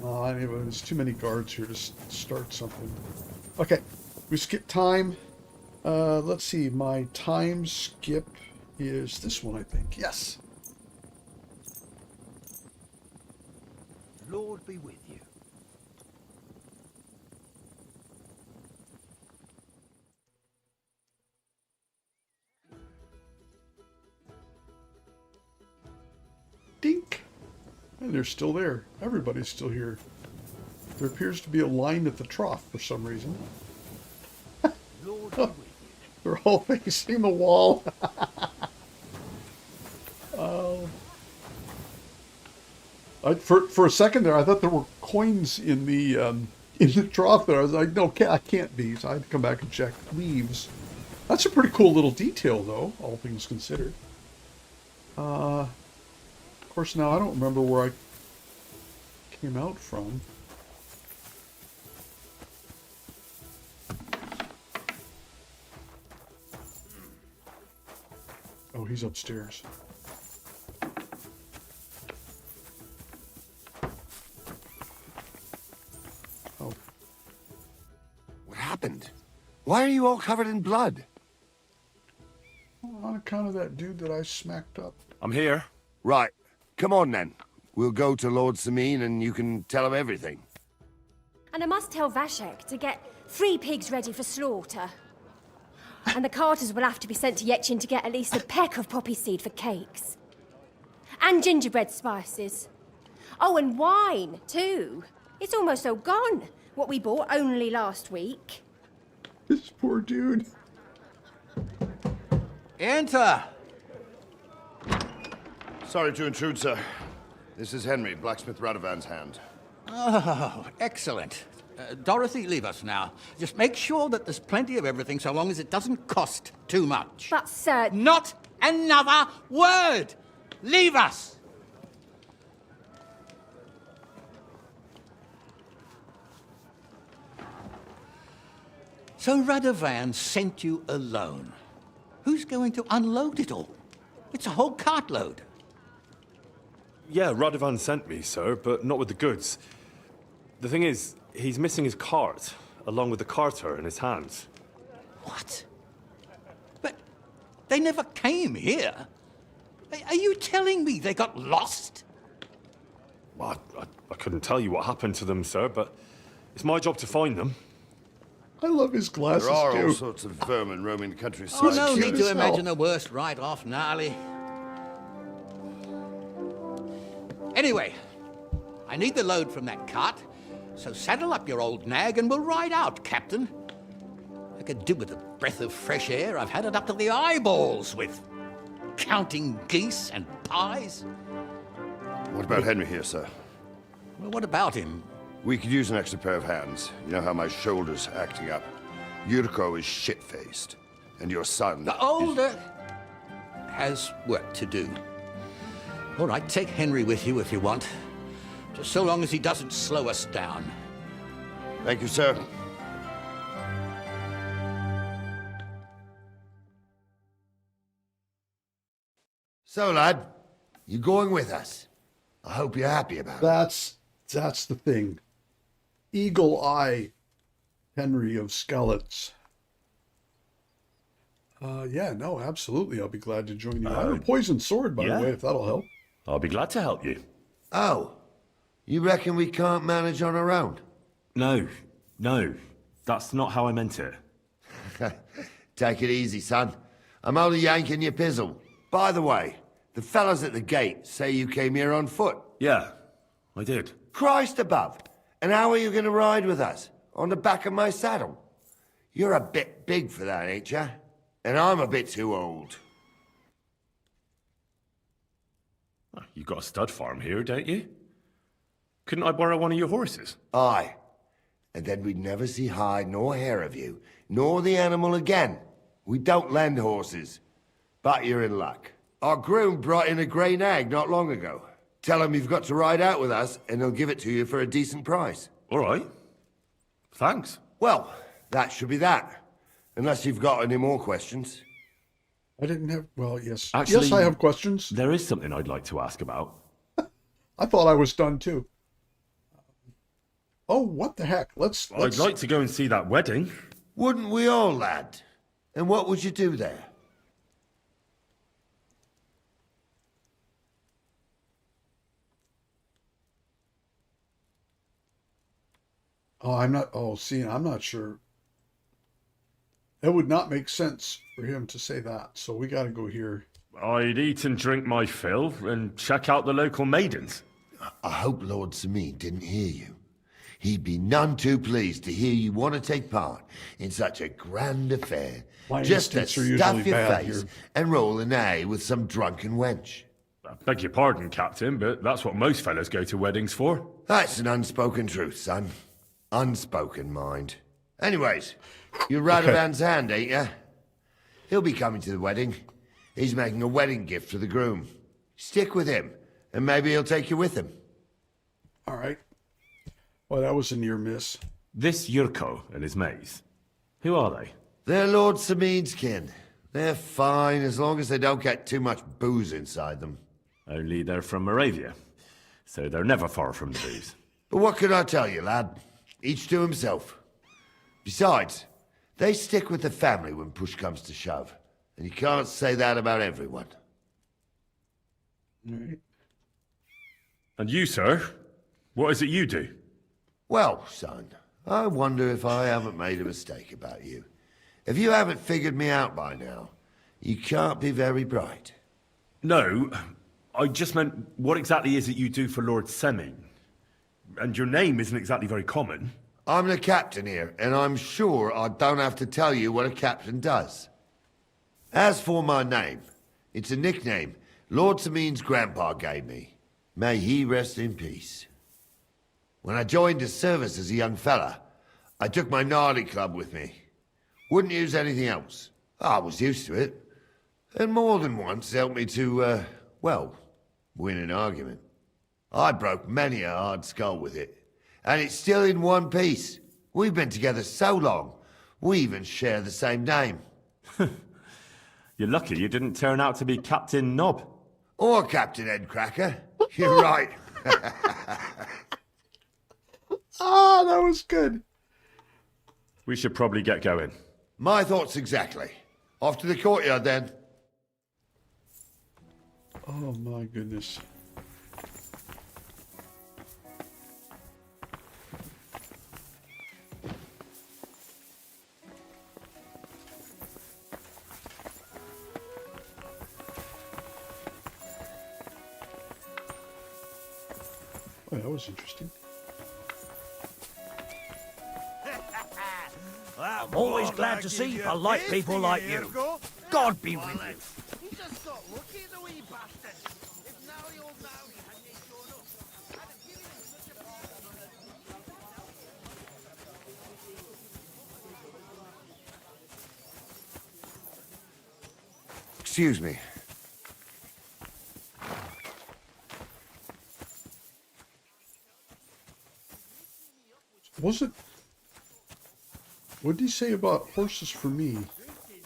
Oh, anyway, there's too many guards here to start something. Okay, we skip time. Let's see, my time skip is this one, I think. Yes. Lord be with you. Dink. And they're still there. Everybody's still here. There appears to be a line at the trough for some reason. They're all facing the wall. Oh. For a second there, I thought there were coins in the trough there. I was like, no, I can't be. So I had to come back and check. Leaves. That's a pretty cool little detail, though, all things considered. Of course, now I don't remember where I came out from. Oh, he's upstairs. Oh. What happened? Why are you all covered in blood? On account of that dude that I smacked up. I'm here. Right. Come on, then. We'll go to Lord Semine and you can tell him everything. And I must tell Vashek to get 3 pigs ready for slaughter. And the carters will have to be sent to Yetchin to get at least a peck of poppy seed for cakes. And gingerbread spices. Oh, and wine, too. It's almost all gone. What we bought only last week. This poor dude. Enter! Sorry to intrude, sir. This is Henry, blacksmith Radovan's hand. Oh, excellent. Dorothy, leave us now. Just make sure that there's plenty of everything so long as it doesn't cost too much. But, sir... Not another word! Leave us! So Radovan sent you alone. Who's going to unload it all? It's a whole cartload. Yeah, Radovan sent me, sir, but not with the goods. The thing is, he's missing his cart, along with the carter in his hands. What? But they never came here. Are you telling me they got lost? Well, I couldn't tell you what happened to them, sir, but it's my job to find them. I love his glasses, There are too. all sorts of vermin roaming the countryside. Oh, no cute need as to hell. imagine the worst right off, gnarly. Anyway, I need the load from that cart, so saddle up your old nag and we'll ride out, Captain. I could do with a breath of fresh air. I've had it up to the eyeballs with counting geese and pies. What about Henry here, sir? Well, what about him? We could use an extra pair of hands. You know how my shoulder's acting up. Yuriko is shit-faced. And your son... The older has work to do. All right, take Henry with you if you want. Just so long as he doesn't slow us down. Thank you, sir. So, lad, you going with us? I hope you're happy about it. That's the thing. Eagle Eye Henry of Skellets. Yeah, no, absolutely. I'll be glad to join you. I have a poisoned sword, by the way, if that'll help. I'll be glad to help you. Oh, you reckon we can't manage on our own? No, that's not how I meant it. Take it easy, son. I'm only yanking your pizzle. By the way, the fellas at the gate say you came here on foot. Yeah, I did. Christ above! And how are you going to ride with us? On the back of my saddle? You're a bit big for that, ain't ya? And I'm a bit too old. You got a stud farm here, don't you? Couldn't I borrow one of your horses? Aye. And then we'd never see hide nor hair of you, nor the animal again. We don't lend horses. But you're in luck. Our groom brought in a grey nag not long ago. Tell him you've got to ride out with us, and he'll give it to you for a decent price. All right. Thanks. Well, that should be that. Unless you've got any more questions. I didn't have... Well, yes. Actually, yes, I have questions. There is something I'd like to ask about. I thought I was done, too. Oh, what the heck? Let's... I'd like to go and see that wedding. Wouldn't we all, lad? And what would you do there? Oh, I'm not... Oh, see, I'm not sure. It would not make sense for him to say that, so we got to go here. I'd eat and drink my fill and check out the local maidens. I hope Lord Semine didn't hear you. He'd be none too pleased to hear you want to take part in such a grand affair. My just to instincts are stuff usually your bad face here. and roll an A with some drunken wench. I beg your pardon, Captain, but that's what most fellas go to weddings for. That's an unspoken truth, son. Unspoken, mind. Anyways, you're Radovan's hand, ain't ya? He'll be coming to the wedding. He's making a wedding gift for the groom. Stick with him, and maybe he'll take you with him. All right. Well, that was a near miss. This Yurko and his mates, who are they? They're Lord Semine's kin. They're fine as long as they don't get too much booze inside them. Only they're from Moravia, so they're never far from the booze. But what could I tell you, lad? Each to himself. Besides, they stick with the family when push comes to shove. And you can't say that about everyone. All right. And you, sir? What is it you do? Well, son, I wonder if I haven't made a mistake about you. If you haven't figured me out by now, you can't be very bright. No, I just meant, what exactly is it you do for Lord Semine? And your name isn't exactly very common. I'm the captain here, and I'm sure I don't have to tell you what a captain does. As for my name, it's a nickname Lord Semine's grandpa gave me. May he rest in peace. When I joined his service as a young fella, I took my gnarly club with me. Wouldn't use anything else. I was used to it. And more than once helped me to, well, win an argument. I broke many a hard skull with it. And it's still in one piece. We've been together so long, we even share the same name. You're lucky you didn't turn out to be Captain Knob. Or Captain Headcracker. You're right. Ah, that was good. We should probably get going. My thoughts exactly. Off to the courtyard then. Oh my goodness. Oh, that was interesting. I'm always glad to see polite people like you. God be with you. He just got lucky, the wee bastard. If now the old Maui hadn't shown up, I'd have given him such a Excuse me. Was it? What did he say about horses for me?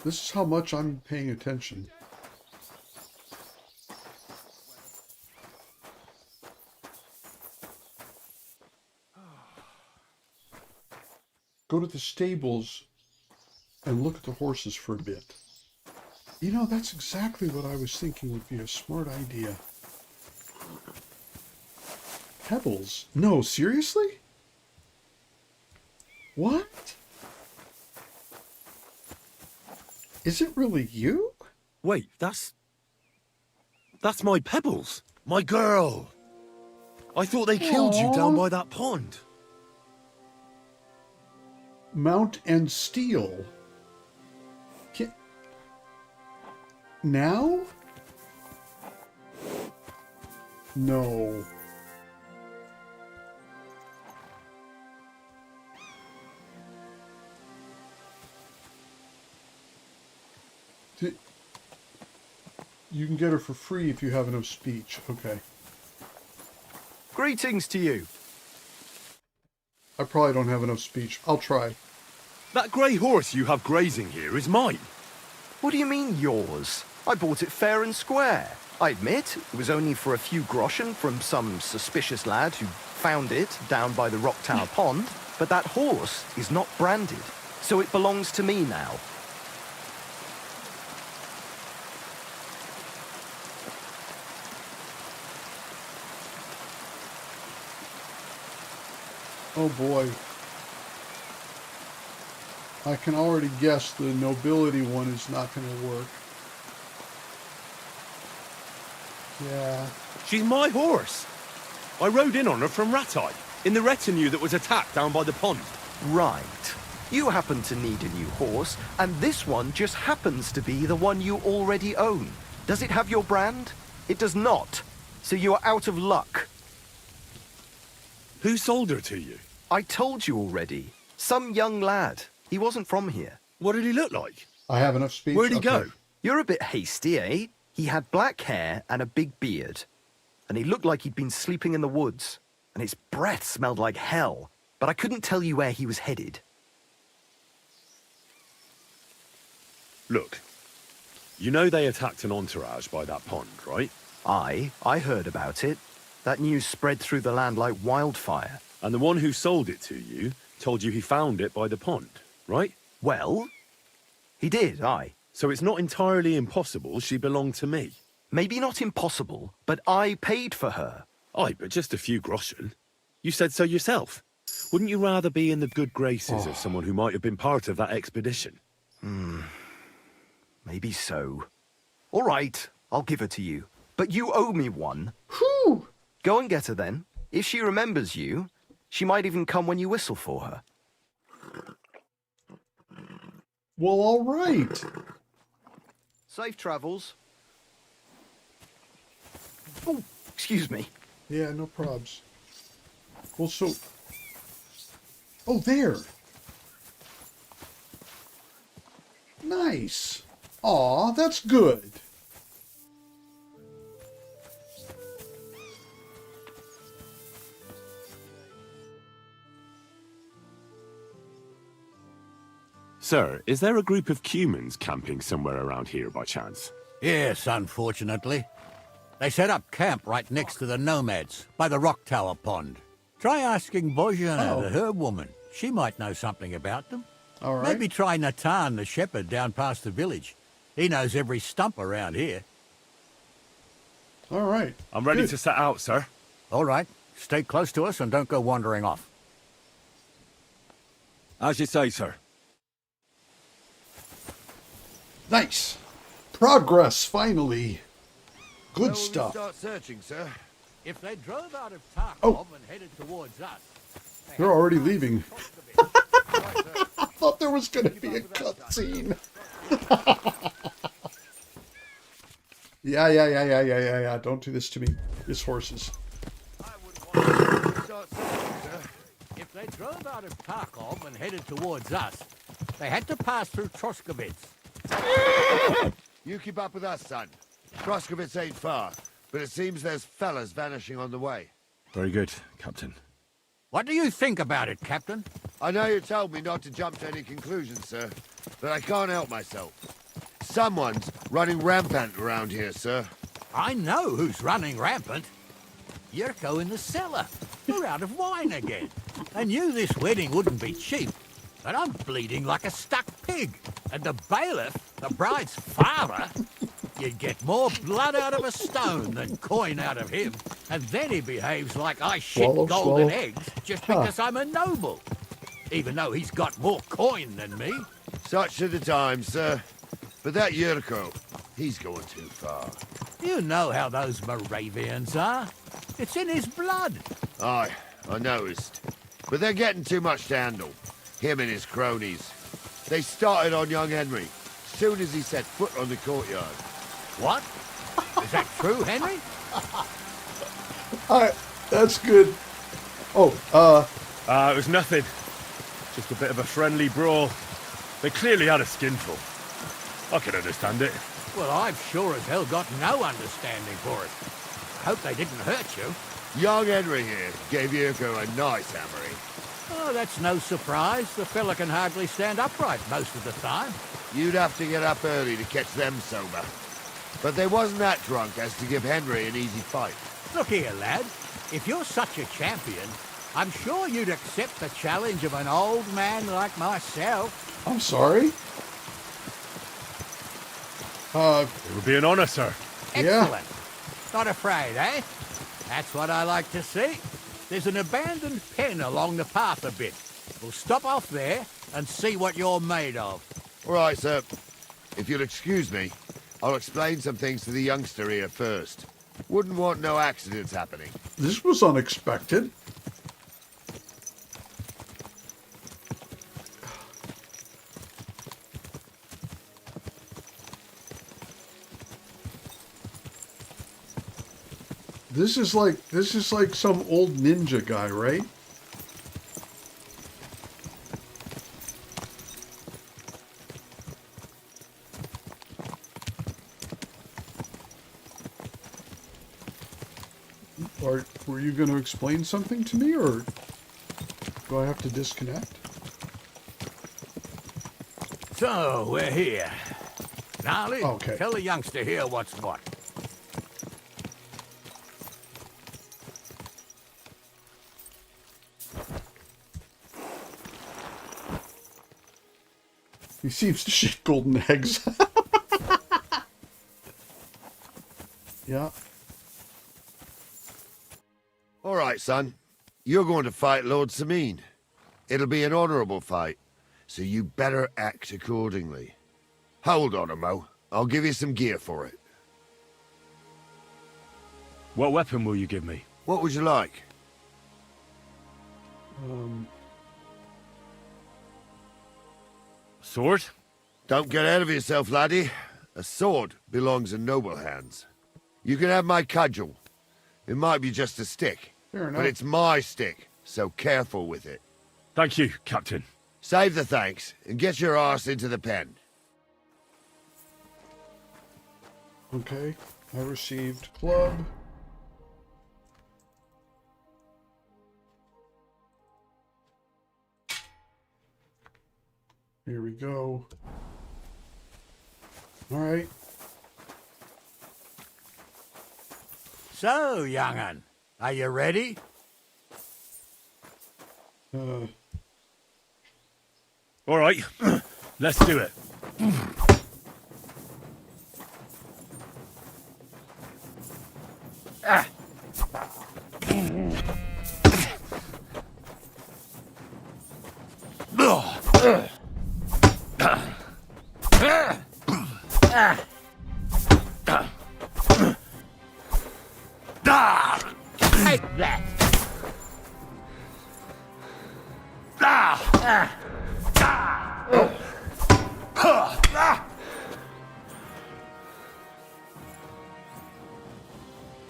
This is how much I'm paying attention. Go to the stables and look at the horses for a bit. You know, that's exactly what I was thinking would be a smart idea. Pebbles? No, seriously? What? Is it really you? Wait, that's my Pebbles. My girl. I thought they killed you down by that pond. Mount and steal. Now? No. You can get her for free if you have enough speech. Okay. Greetings to you. I probably don't have enough speech. I'll try. That grey horse you have grazing here is mine. What do you mean, yours? I bought it fair and square. I admit, it was only for a few groschen from some suspicious lad who found it down by the Rock Tower Pond, but that horse is not branded, so it belongs to me now. Oh boy. I can already guess the nobility one is not going to work. Yeah. She's my horse. I rode in on her from Ratai, in the retinue that was attacked down by the pond. Right. You happen to need a new horse, and this one just happens to be the one you already own. Does it have your brand? It does not. So you are out of luck. Who sold her to you? I told you already. Some young lad. He wasn't from here. What did he look like? I have enough speech. Where'd he go? You're a bit hasty, eh? He had black hair and a big beard. And he looked like he'd been sleeping in the woods. And his breath smelled like hell. But I couldn't tell you where he was headed. Look, you know they attacked an entourage by that pond, right? I heard about it. That news spread through the land like wildfire. And the one who sold it to you told you he found it by the pond, right? Well, he did, aye. So it's not entirely impossible she belonged to me. Maybe not impossible, but I paid for her. Aye, but just a few groschen. You said so yourself. Wouldn't you rather be in the good graces of someone who might have been part of that expedition? Maybe so. All right, I'll give her to you. But you owe me one. Whew! Go and get her then. If she remembers you, she might even come when you whistle for her. Well, all right. Safe travels. Oh, excuse me. Yeah, no probs. Well, so... Oh, there. Nice. Aw, that's good. Sir, is there a group of humans camping somewhere around here by chance? Yes, unfortunately. They set up camp right next to the nomads, by the rock tower pond. Try asking Bohemia, the herb woman. She might know something about them. All right. Maybe try Natan, the shepherd, down past the village. He knows every stump around here. All right. I'm ready Good. to set out, sir. All right. Stay close to us and don't go wandering off. As you say, sir. Nice. Progress, finally. Good Where will we stuff. start searching, sir? If they drove out of Tarkov Oh. and headed towards us... They're already leaving. I thought there was going to be a cutscene. Yeah. Don't do this to me. It's horses. If they drove out of Tarkov and headed towards us, they had to pass through Trosky. You keep up with us, son. Troskovitz ain't far, but it seems there's fellas vanishing on the way. Very good, Captain. What do you think about it, Captain? I know you told me not to jump to any conclusions, sir, but I can't help myself. Someone's running rampant around here, sir. I know who's running rampant. Yurko in the cellar. We're out of wine again. I knew this wedding wouldn't be cheap, but I'm bleeding like a stuck pig. And the bailiff, the bride's father, you'd get more blood out of a stone than coin out of him. And then he behaves like I shit Swallow, golden swallow. eggs just because I'm a noble. Even though he's got more coin than me. Such are the times, sir. But that Yurko, he's going too far. You know how those Moravians are. It's in his blood. Aye, I noticed. But they're getting too much to handle. Him and his cronies. They started on young Henry, soon as he set foot on the courtyard. What? Is that true, Henry? Alright, that's good. Oh, It was nothing. Just a bit of a friendly brawl. They clearly had a skinful. I can understand it. Well, I've sure as hell got no understanding for it. I hope they didn't hurt you. Young Henry here gave Yurko a nice hammering. Oh, that's no surprise. The fella can hardly stand upright most of the time. You'd have to get up early to catch them sober. But they wasn't that drunk as to give Henry an easy fight. Look here, lad. If you're such a champion, I'm sure you'd accept the challenge of an old man like myself. I'm sorry. It would be an honor, sir. Excellent. Not afraid, eh? That's what I like to see. There's an abandoned pen along the path a bit. We'll stop off there and see what you're made of. All right, sir. If you'll excuse me, I'll explain some things to the youngster here first. Wouldn't want no accidents happening. This was unexpected. This is like some old ninja guy, right? Or were you going to explain something to me, or do I have to disconnect? So, we're here. Gnarly, Okay. tell the youngster here what's what. He seems to shit golden eggs. Yeah. All right, son. You're going to fight Lord Semine. It'll be an honorable fight, so you better act accordingly. Hold on, Mo. I'll give you some gear for it. What weapon will you give me? What would you like? Sword? Don't get ahead of yourself, laddie. A sword belongs in noble hands. You can have my cudgel. It might be just a stick, Fair enough. but it's my stick, so careful with it. Thank you, Captain. Save the thanks, and get your arse into the pen. Okay, I received club. Here we go. All right. So, young'un, are you ready? All right, let's do it. Take that!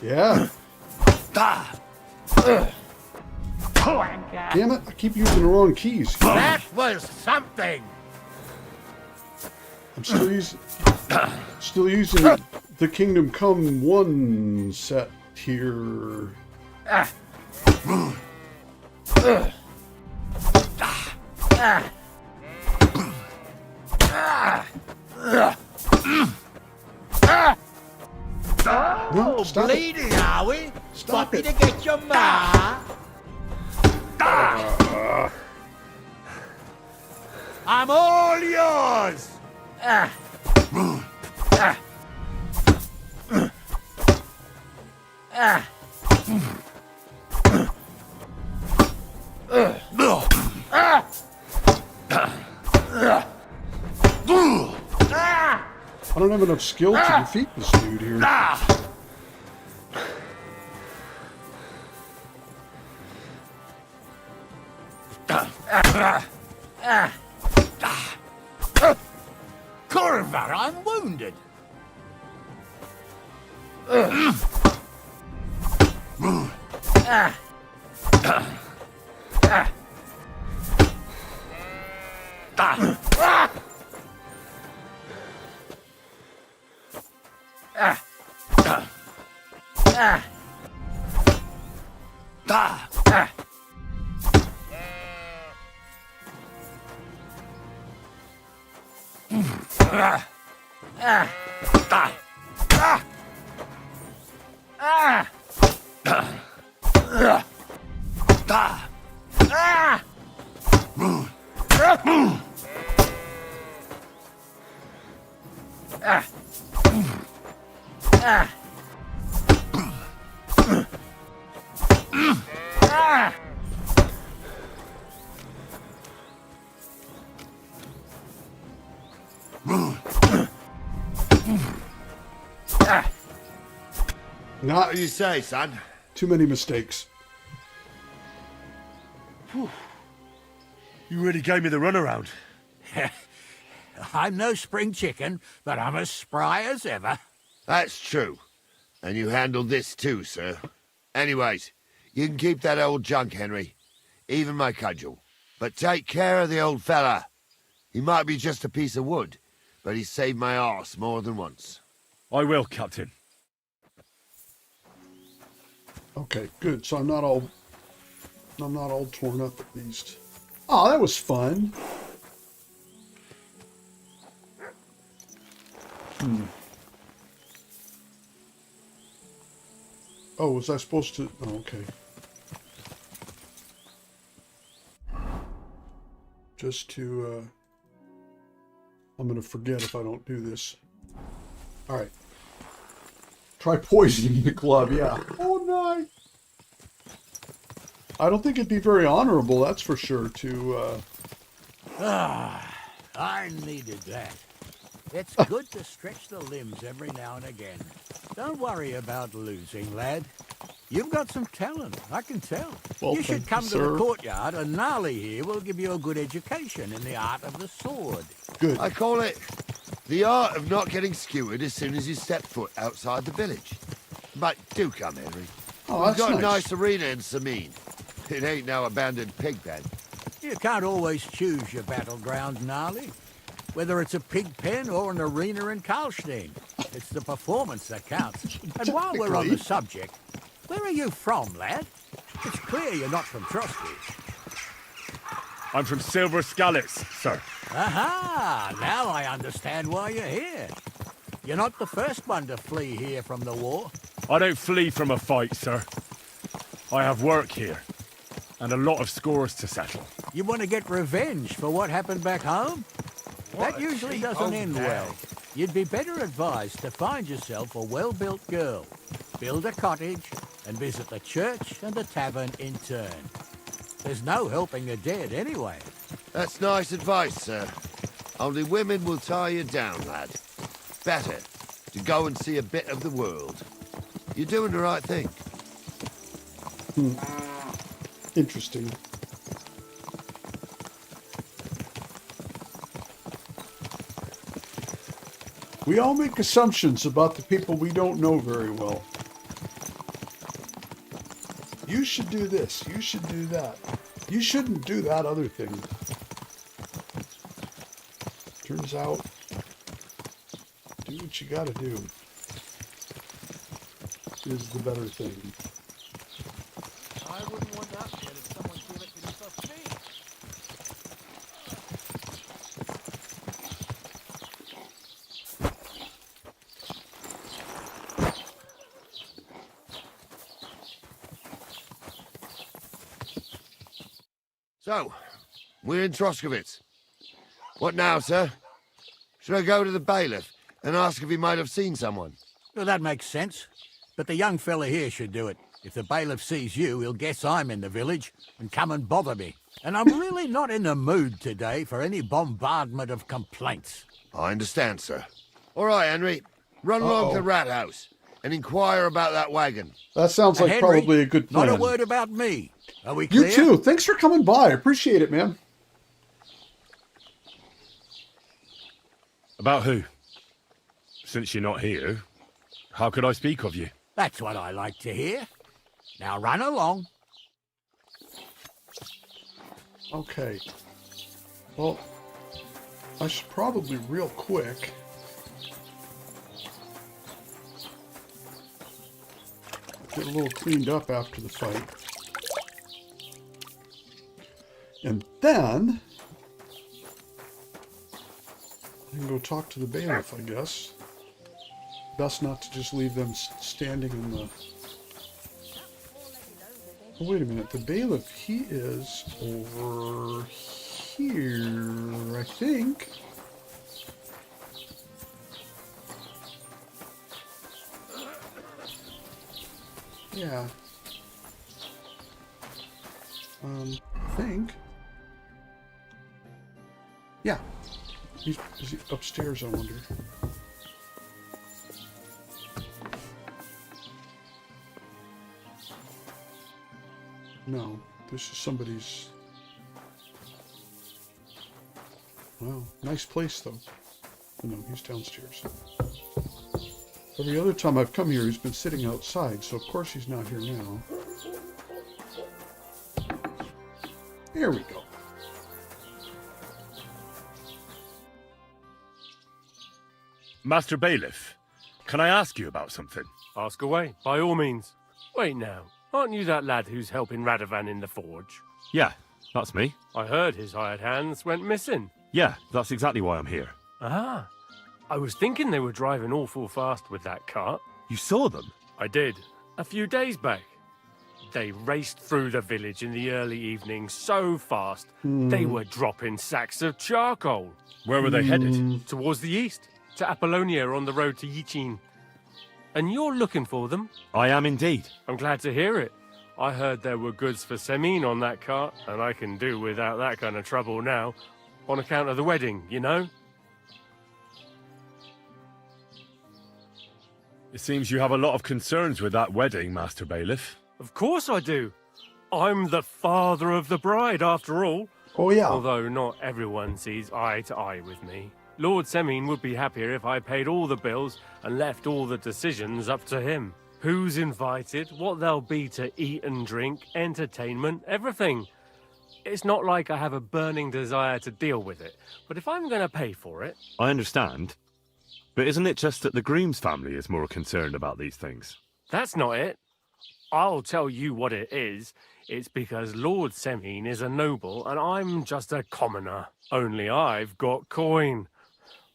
Yeah. Damn it, I keep using the wrong keys. That was something! I'm still using the Kingdom Come 1 set here. No, stop bleeding, it. are we? Stop it. To get your ma? I'm all yours! I don't have enough skill to defeat this dude here. Corvar, I'm wounded. Not What do you say, son? too many mistakes. You really gave me the runaround. I'm no spring chicken, but I'm as spry as ever. That's true. And you handled this too, sir. Anyways, you can keep that old junk, Henry. Even my cudgel. But take care of the old fella. He might be just a piece of wood, but he saved my arse more than once. I will, Captain. Okay, good. So I'm not all torn up at least. Oh, that was fun. Oh, was I supposed to? Oh, okay. Just to, I'm gonna forget if I don't do this. All right. Try poisoning the glove, yeah. Oh, no. I don't think it'd be very honorable, that's for sure, to, I needed that. It's good to stretch the limbs every now and again. Don't worry about losing, lad. You've got some talent, I can tell. Well, you should thank come you, to sir. the courtyard, and Gnarly here will give you a good education in the art of the sword. Good. I call it the art of not getting skewered as soon as you step foot outside the village. But do come, Henry. Oh, We've that's got a nice. nice arena in Semine. It ain't no abandoned pig pen. You can't always choose your battleground, Gnarly. Whether it's a pig pen or an arena in Karlstein, it's the performance that counts. And while we're on the subject, where are you from, lad? It's clear you're not from Trosky. I'm from Silver Scallops, sir. Aha! Now I understand why you're here. You're not the first one to flee here from the war. I don't flee from a fight, sir. I have work here, and a lot of scores to settle. You want to get revenge for what happened back home? What That a usually cheap doesn't old end town. well. You'd be better advised to find yourself a well-built girl, build a cottage, and visit the church and the tavern in turn. There's no helping the dead anyway. That's nice advice, sir. Only women will tie you down, lad. Better to go and see a bit of the world. You're doing the right thing. Interesting. We all make assumptions about the people we don't know very well. You should do this. You should do that. You shouldn't do that other thing. Turns out, do what you gotta do is the better thing. I wouldn't want that bit if someone gave it to me for free. So, we're in Troskowitz. What now, sir? Should I go to the bailiff and ask if he might have seen someone? Well, that makes sense. But the young fella here should do it. If the bailiff sees you, he'll guess I'm in the village and come and bother me. And I'm really not in the mood today for any bombardment of complaints. I understand, sir. All right, Henry. Run along to the rat house and inquire about that wagon. That sounds And like Henry, probably a good plan. Not a word about me. Are we clear? You too. Thanks for coming by. I appreciate it, man. About who? Since you're not here, how could I speak of you? That's what I like to hear. Now run along. Okay. Well, I should probably real quick get a little cleaned up after the fight. And then I can go talk to the bailiff, I guess. Best not to just leave them standing in the... Oh, wait a minute. The bailiff, he is over here, I think. Yeah. I think. Yeah. Is he upstairs, I wonder? No, this is somebody's... Wow, nice place, though. No, he's downstairs. Every other time I've come here, he's been sitting outside, so of course he's not here now. Here we go. Master Bailiff, can I ask you about something? Ask away, by all means. Wait now, aren't you that lad who's helping Radovan in the forge? Yeah, that's me. I heard his hired hands went missing. Yeah, that's exactly why I'm here. Ah, I was thinking they were driving awful fast with that cart. You saw them? I did, a few days back. They raced through the village in the early evening so fast, they were dropping sacks of charcoal. Where were they headed? Towards the east, to Apollonia on the road to Yichin. And you're looking for them? I am indeed. I'm glad to hear it. I heard there were goods for Semine on that cart, and I can do without that kind of trouble now. On account of the wedding, you know? It seems you have a lot of concerns with that wedding, Master Bailiff. Of course I do. I'm the father of the bride, after all. Oh, yeah. Although not everyone sees eye to eye with me. Lord Semine would be happier if I paid all the bills and left all the decisions up to him. Who's invited, what there'll be to eat and drink, entertainment, everything. It's not like I have a burning desire to deal with it, but if I'm going to pay for it... I understand. But isn't it just that the groom's family is more concerned about these things? That's not it. I'll tell you what it is. It's because Lord Semine is a noble and I'm just a commoner. Only I've got coin.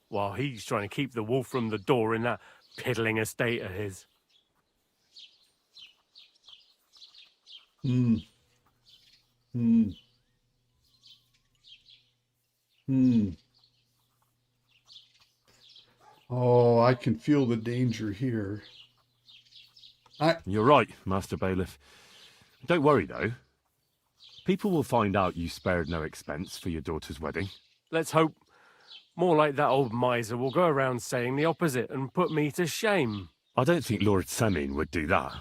While he's trying to keep the wolf from the door in that piddling estate of his. Oh, I can feel the danger here. You're right, Master Bailiff. Don't worry, though. People will find out you spared no expense for your daughter's wedding. Let's hope. More like that old miser will go around saying the opposite and put me to shame. I don't think Lord Semine would do that.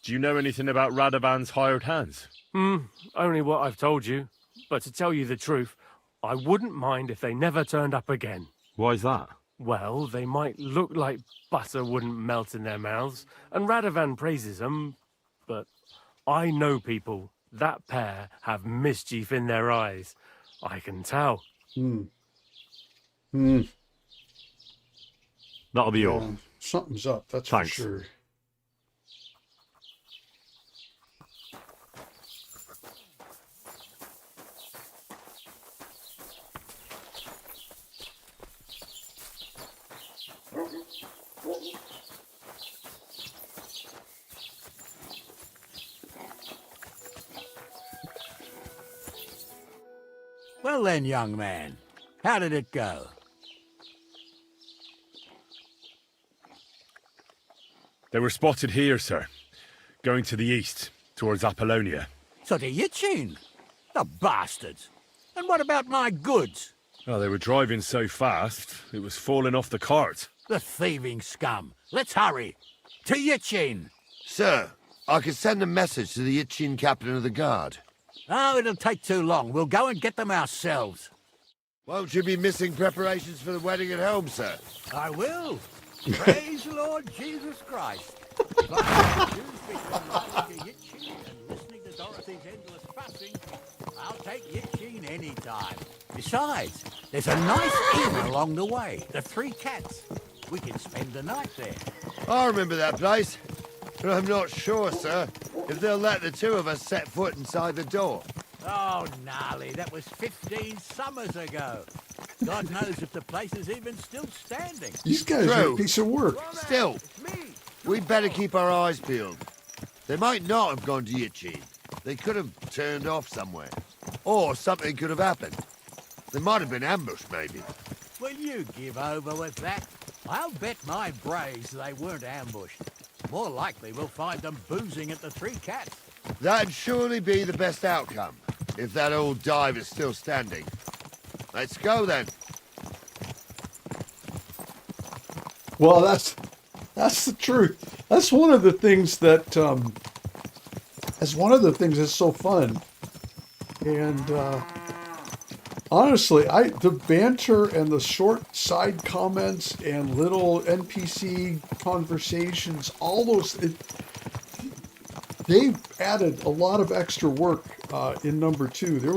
Do you know anything about Radovan's hired hands? Only what I've told you. But to tell you the truth, I wouldn't mind if they never turned up again. Why's that? Well, they might look like butter wouldn't melt in their mouths, and Radovan praises them, but I know people. That pair have mischief in their eyes. I can tell. That'll be all. Something's up, that's Thanks. for sure. Well then, young man, how did it go? They were spotted here, sir. Going to the east, towards Apollonia. So to Yitchin? The bastards! And what about my goods? Oh, they were driving so fast, it was falling off the cart. The thieving scum! Let's hurry! To Yitchin! Sir, I can send a message to the Itchin captain of the guard. Oh, it'll take too long. We'll go and get them ourselves. Won't you be missing preparations for the wedding at home, sir? I will. Praise the Lord Jesus Christ. If I can choose between riding to Yitchin and listening to Dorothy's endless fussing, I'll take Yitchin any time. Besides, there's a nice inn along the way, the Three Cats. We can spend the night there. I remember that place, but I'm not sure, sir, if they'll let the two of us set foot inside the door. Oh, gnarly, that was 15 summers ago. God knows if the place is even still standing. These guys are a piece of work. Still, we'd better keep our eyes peeled. They might not have gone to Yitchin. They could have turned off somewhere. Or something could have happened. They might have been ambushed, maybe. Will you give over with that? I'll bet my braves they weren't ambushed. More likely we'll find them boozing at the Three Cats. That'd surely be the best outcome, if that old dive is still standing. Let's go, then. Well, that's the truth. That's one of the things that that's so fun. And honestly, the banter and the short side comments and little NPC conversations, all those, they've added a lot of extra work in number 2. There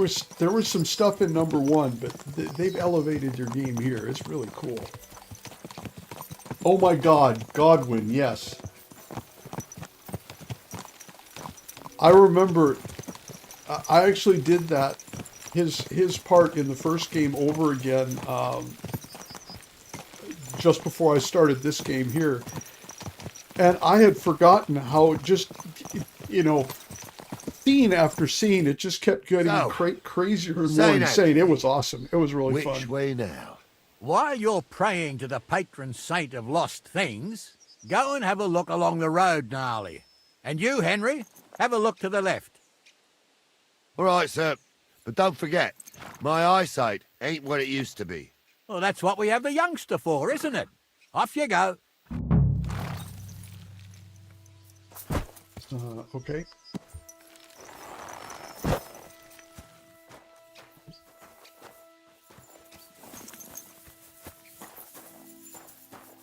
was some stuff in number 1, but they've elevated your game here. It's really cool. Oh my God, Godwin, yes. I remember, I actually did that, his part in the first game over again, just before I started this game here. And I had forgotten how just, scene after scene, it just kept getting crazier and more insane. It was awesome. It was really fun. Which way now? While you're praying to the patron saint of lost things, go and have a look along the road, Gnarly. And you, Henry, have a look to the left. All right, sir. But don't forget, my eyesight ain't what it used to be. Well, that's what we have the youngster for, isn't it? Off you go. Okay.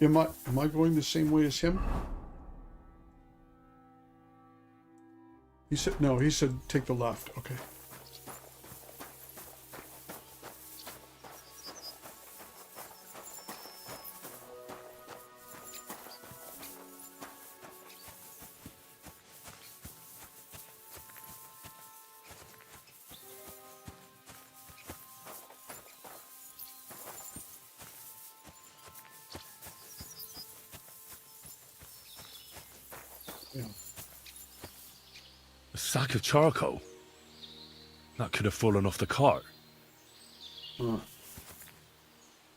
Am I going the same way as him? He said no, he said take the left. Okay. A sack of charcoal? That could have fallen off the cart. Huh.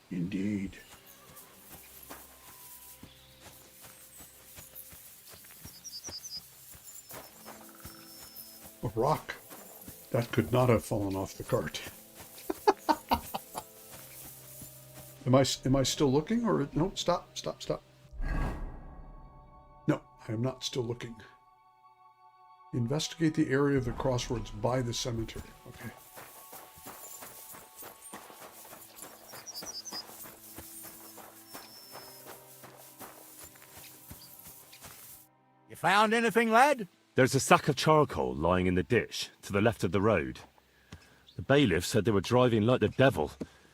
Indeed. A rock. That could not have fallen off the cart. Am I still looking, or no? Stop. No, I am not still looking. Investigate the area of the crossroads by the cemetery. Okay. You found anything, lad? There's a sack of charcoal lying in the ditch to the left of the road. The bailiff said they were driving like the devil,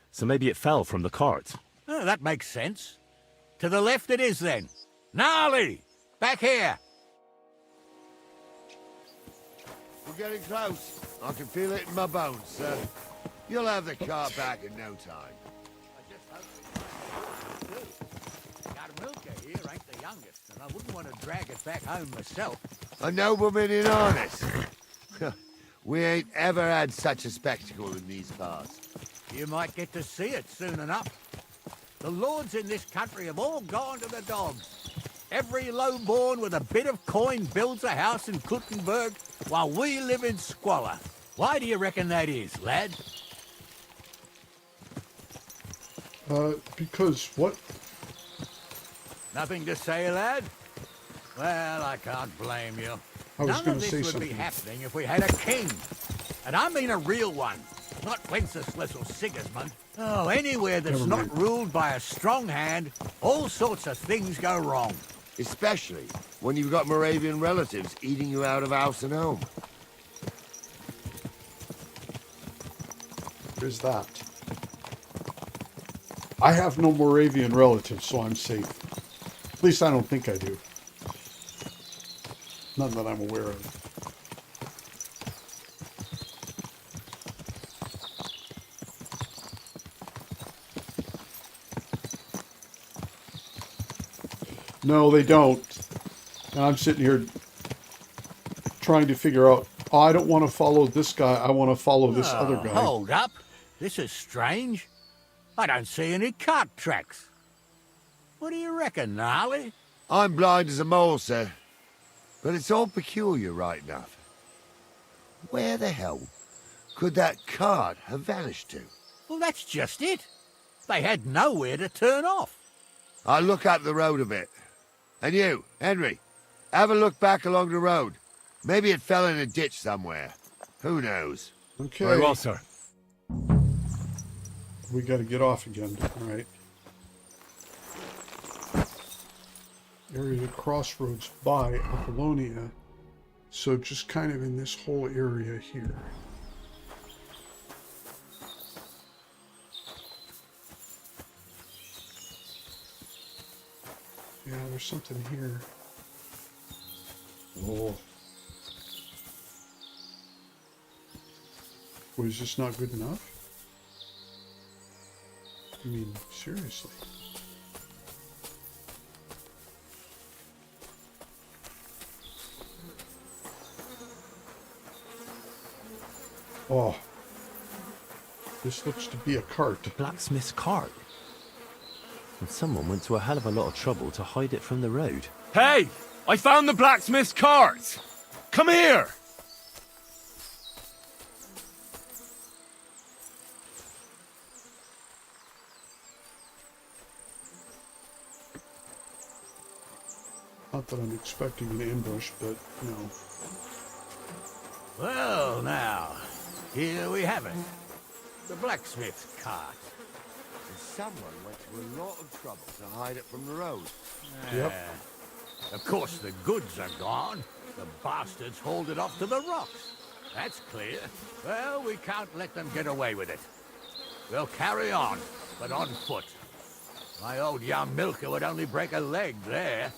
so maybe it fell from the cart. Oh, that makes sense. To the left it is, then. Gnarly! Back here! We're getting close. I can feel it in my bones, sir. You'll have the cart back in no time. Garmilka here ain't the youngest, and I wouldn't want to drag it back home myself. A nobleman in harness. We ain't ever had such a spectacle in these parts. You might get to see it soon enough. The lords in this country have all gone to the dogs. Every lowborn with a bit of coin builds a house in Kuttenberg, while we live in squalor. Why do you reckon that is, lad? Because what? Nothing to say, lad? Well, I can't blame you. I was None gonna of say this would be something. happening if we had a king. And I mean a real one, not Wenceslas or Sigismund. Oh, anywhere that's Never mind. not ruled by a strong hand, all sorts of things go wrong. Especially when you've got Moravian relatives eating you out of house and home. There's that. I have no Moravian relatives, so I'm safe. At least I don't think I do. None that I'm aware of. No, they don't. And I'm sitting here trying to figure out, oh, I don't want to follow this guy. I want to follow this other guy. Hold up. This is strange. I don't see any cart tracks. What do you reckon, Gnarly? I'm blind as a mole, sir. But it's all peculiar right enough. Where the hell could that cart have vanished to? Well, that's just it. They had nowhere to turn off. I'll look up the road a bit. And you, Henry, have a look back along the road. Maybe it fell in a ditch somewhere. Who knows? Okay. Very well, sir. We got to get off again. All right. Area of crossroads by Apollonia. So just kind of in this whole area here. Yeah, there's something here. Oh. Was this not good enough? I mean, seriously. Oh. This looks to be a cart. Blacksmith's cart. And someone went to a hell of a lot of trouble to hide it from the road. Hey! I found the blacksmith's cart! Come here! Not that I'm expecting an ambush, but, you know. Well, now, here we have it. The blacksmith's cart. And someone went to a lot of trouble to hide it from the road. Yep. Of course, the goods are gone. The bastards hauled it off to the rocks. That's clear. Well, we can't let them get away with it. We'll carry on, but on foot. My old young milker would only break a leg there.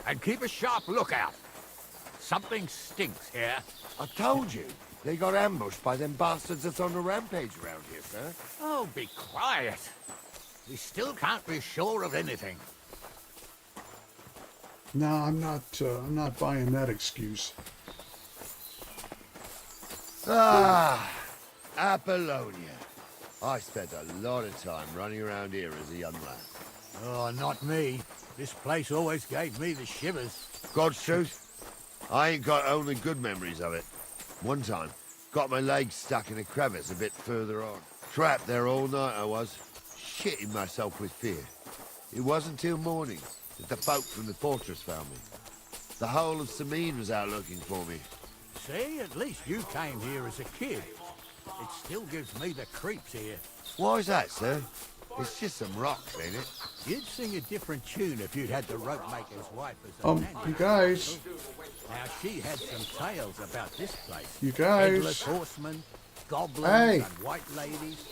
And keep a sharp lookout. Something stinks here. I told you. They got ambushed by them bastards that's on the rampage around here, sir. Oh, be quiet. We still can't be sure of anything. No, I'm not buying that excuse. Ah, Apollonia. I spent a lot of time running around here as a young lad. Oh, not me. This place always gave me the shivers. God's truth, I ain't got only good memories of it. One time, got my legs stuck in a crevice a bit further on. Trapped there all night I was, shitting myself with fear. It wasn't till morning that the folk from the fortress found me. The whole of Semine was out looking for me. See, at least you came here as a kid. It still gives me the creeps here. Why's that, sir? It's just some rocks, ain't it? You'd sing a different tune if you'd had the rope maker's wife as a nanny. You guys. Now, she had some tales about this place. You guys. Headless horsemen, goblins, Hey. and white ladies.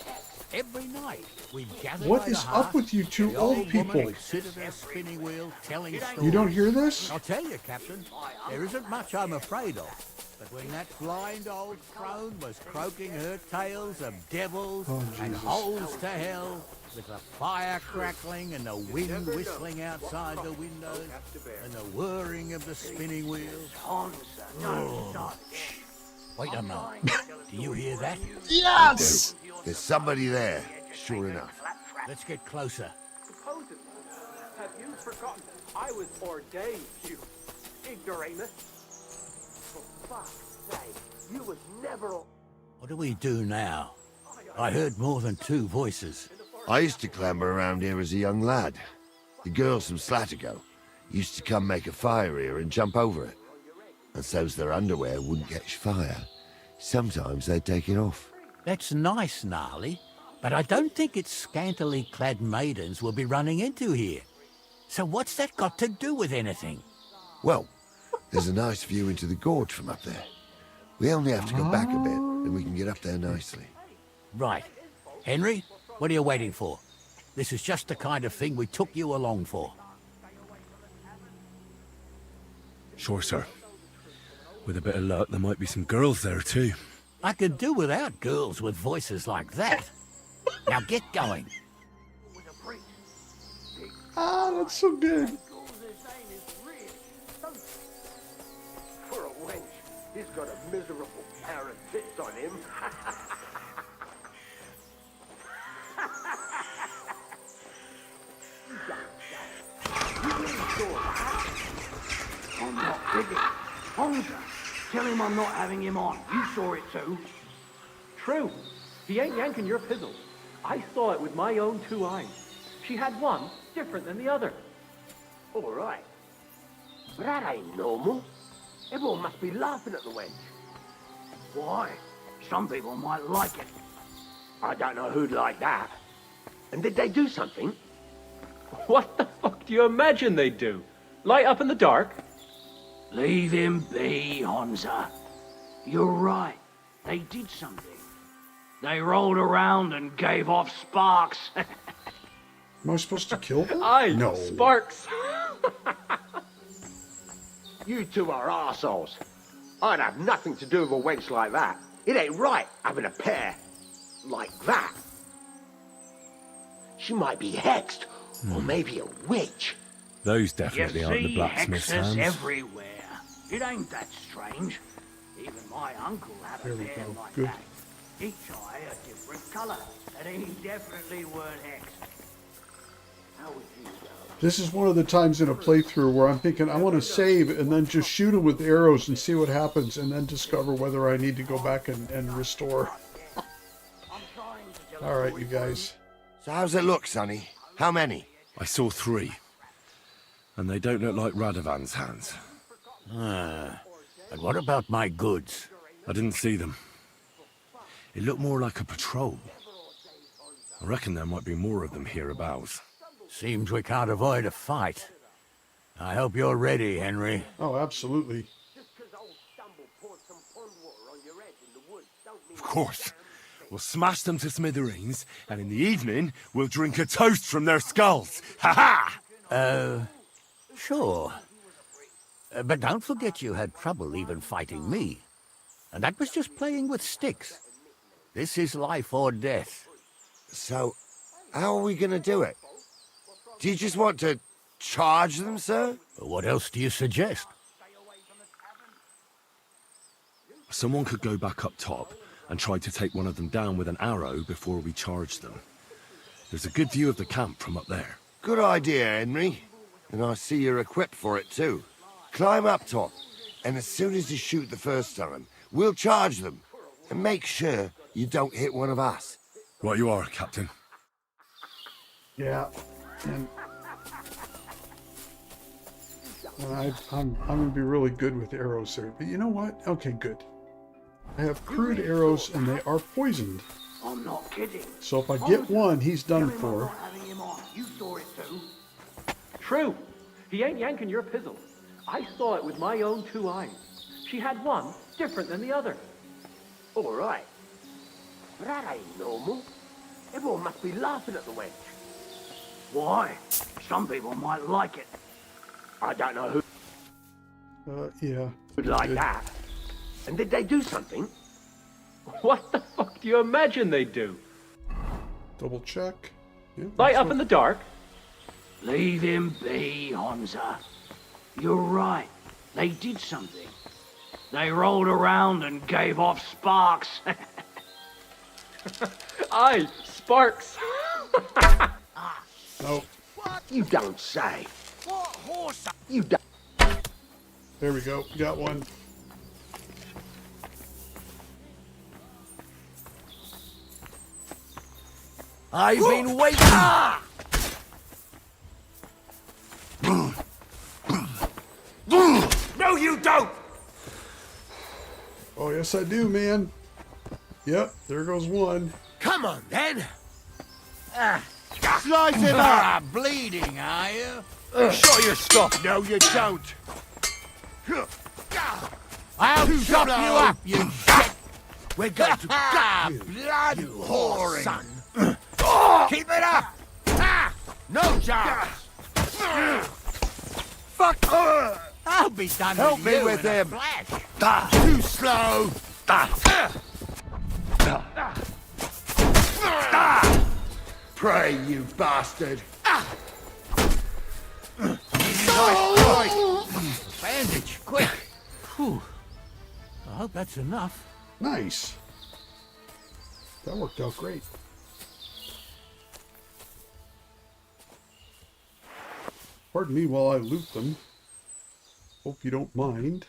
Every night, we'd gather What by is the up hearth. with you two The old woman people? would sit at her spinning wheel telling stories. You don't hear this? I'll tell you, Captain, there isn't much I'm afraid of. But when that blind old crone was croaking her tales of devils and Jesus. holes to hell, with the fire crackling and the wind whistling outside the windows, and the whirring of the spinning wheels. Oh. Shh. Wait a moment. Do you hear that? Yes! There's somebody there, sure enough. Let's get closer. Supposedly, have you forgotten I was ordained, you ignoramus? For fuck's sake, you was never... What do we do now? I heard more than two voices. I used to clamber around here as a young lad. The girls from Slatigo used to come make a fire here and jump over it. And so's their underwear wouldn't catch fire, sometimes they'd take it off. That's nice, Gnarly, but I don't think it's scantily clad maidens we'll be running into here. So what's that got to do with anything? Well, there's a nice view into the gorge from up there. We only have to go back a bit, and we can get up there nicely. Right. Henry, what are you waiting for? This is just the kind of thing we took you along for. Sure, sir. With a bit of luck, there might be some girls there, too. I could do without girls with voices like that. Now get going. Ah, that's so good. For a wench, he's got a miserable pair of tits on him. I'm not digging. Honza, tell him I'm not having him on. You saw it too. True. He ain't yanking your pizzle. I saw it with my own two eyes. She had one different than the other. All right. But that ain't normal. Everyone must be laughing at the wench. Why? Some people might like it. I don't know who'd like that. And did they do something? What the fuck do you imagine they'd do? Light up in the dark? Leave him be, Honza. You're right. They did something. They rolled around and gave off sparks. Am I supposed to kill them? Aye, No. sparks. You two are arseholes. I'd have nothing to do with a wench like that. It ain't right having a pair like that. She might be hexed, or maybe a witch. Those definitely you aren't the see blacksmith's hexes hands. everywhere. It ain't that strange. Even my uncle had a There we pair go. like Good. that. Each eye a different colour, and he definitely weren't hexed. How would you go? This is one of the times in a playthrough where I'm thinking I want to save and then just shoot him with arrows and see what happens and then discover whether I need to go back and restore. All right, you guys. So how's it look, Sonny? How many? I saw 3. And they don't look like Radovan's hands. And what about my goods? I didn't see them. It looked more like a patrol. I reckon there might be more of them hereabouts. Seems we can't avoid a fight. I hope you're ready, Henry. Oh, absolutely. Of course. We'll smash them to smithereens, and in the evening, we'll drink a toast from their skulls. Ha-ha! Sure. But don't forget you had trouble even fighting me. And that was just playing with sticks. This is life or death. So, how are we gonna do it? Do you just want to charge them, sir? What else do you suggest? Someone could go back up top and try to take one of them down with an arrow before we charge them. There's a good view of the camp from up there. Good idea, Henry. And I see you're equipped for it too. Climb up top, and as soon as you shoot the first time, we'll charge them. And make sure you don't hit one of us. Right you are, Captain. Yeah, and I'm gonna be really good with arrows there. But you know what? Okay, good. I have crude arrows, and they are poisoned. I'm not kidding. So if I get one, he's done for. You saw it too. True. He ain't yanking your pizzle. I saw it with my own 2 eyes. She had one different than the other. All right. But that ain't normal. Everyone must be laughing at the wench. Why? Some people might like it. I don't know who Yeah. would like that. And did they do something? What the fuck do you imagine they'd do? Double check. Yeah, Light up in the dark? Leave him be, Hamza. You're right. They did something. They rolled around and gave off sparks. Aye, sparks. Nope. You don't say. What horse? You don't. There we go. Got one. I've been waiting. No, you don't. Oh, yes, I do, man. Yep, there goes one. Come on, then. Slice him up! Bleeding, are you? Show your stuff. No, you don't. I'll chop you up, you shit! We're going to gut you, Blood you whoring son! Keep it up! No chance! Fuck! I'll be done Help with me you with in a him. flash. Too slow! Pray, you bastard! Bandage, quick! Whew. I hope that's enough. Nice. That worked out great. Pardon me while I loot them. Hope you don't mind.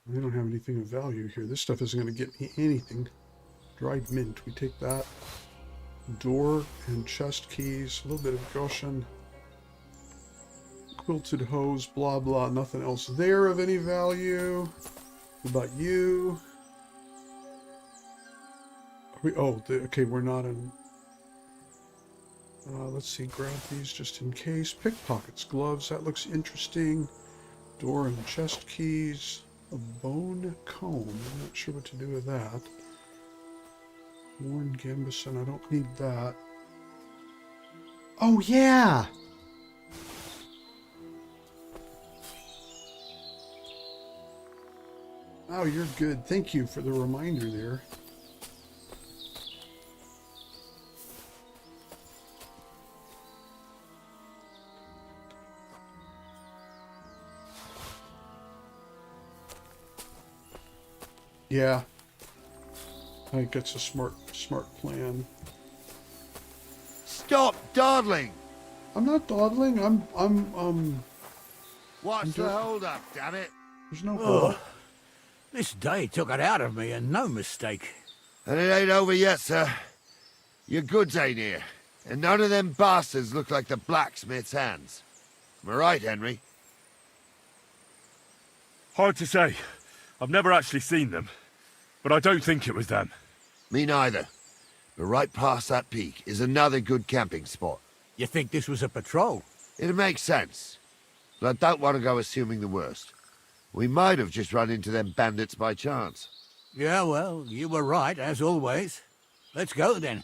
I don't have anything of value here. This stuff isn't going to get me anything. Dried mint, we take that. Door and chest keys, a little bit of Goshen. Quilted hose, blah blah, nothing else there of any value. What about you? Okay, we're not in... let's see, grab these just in case. Pickpockets, gloves, that looks interesting. Door and chest keys. A bone comb, I'm not sure what to do with that. Worn gambeson, I don't need that. Oh yeah! Oh, you're good. Thank you for the reminder there. Yeah. I think that's a smart plan. Stop dawdling! I'm not dawdling. What's the hold up, damn it? There's no Oh, this day took it out of me, and no mistake. And it ain't over yet, sir. Your goods ain't here. And none of them bastards look like the blacksmith's hands. Am I right, Henry? Hard to say. I've never actually seen them. But I don't think it was them. Me neither. But right past that peak is another good camping spot. You think this was a patrol? It makes sense. But I don't want to go assuming the worst. We might have just run into them bandits by chance. Yeah, well, you were right, as always. Let's go, then.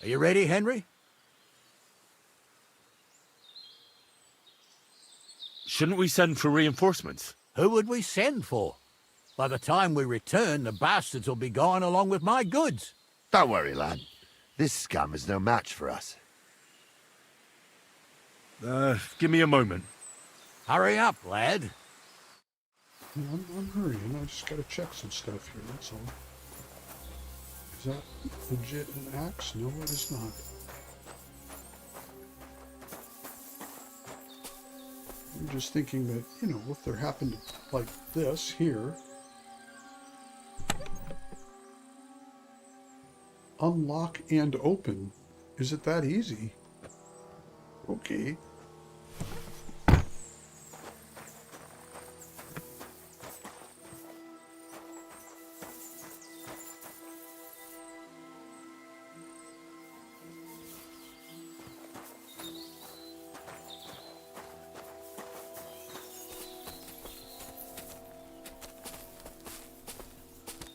Are you ready, Henry? Shouldn't we send for reinforcements? Who would we send for? By the time we return, the bastards will be gone along with my goods. Don't worry, lad. This scum is no match for us. Give me a moment. Hurry up, lad. I'm hurrying. I just gotta check some stuff here, that's all. Is that legit an axe? No, it is not. I'm just thinking that, you know, if there happened to, like this here. Unlock and open. Is it that easy? Okay.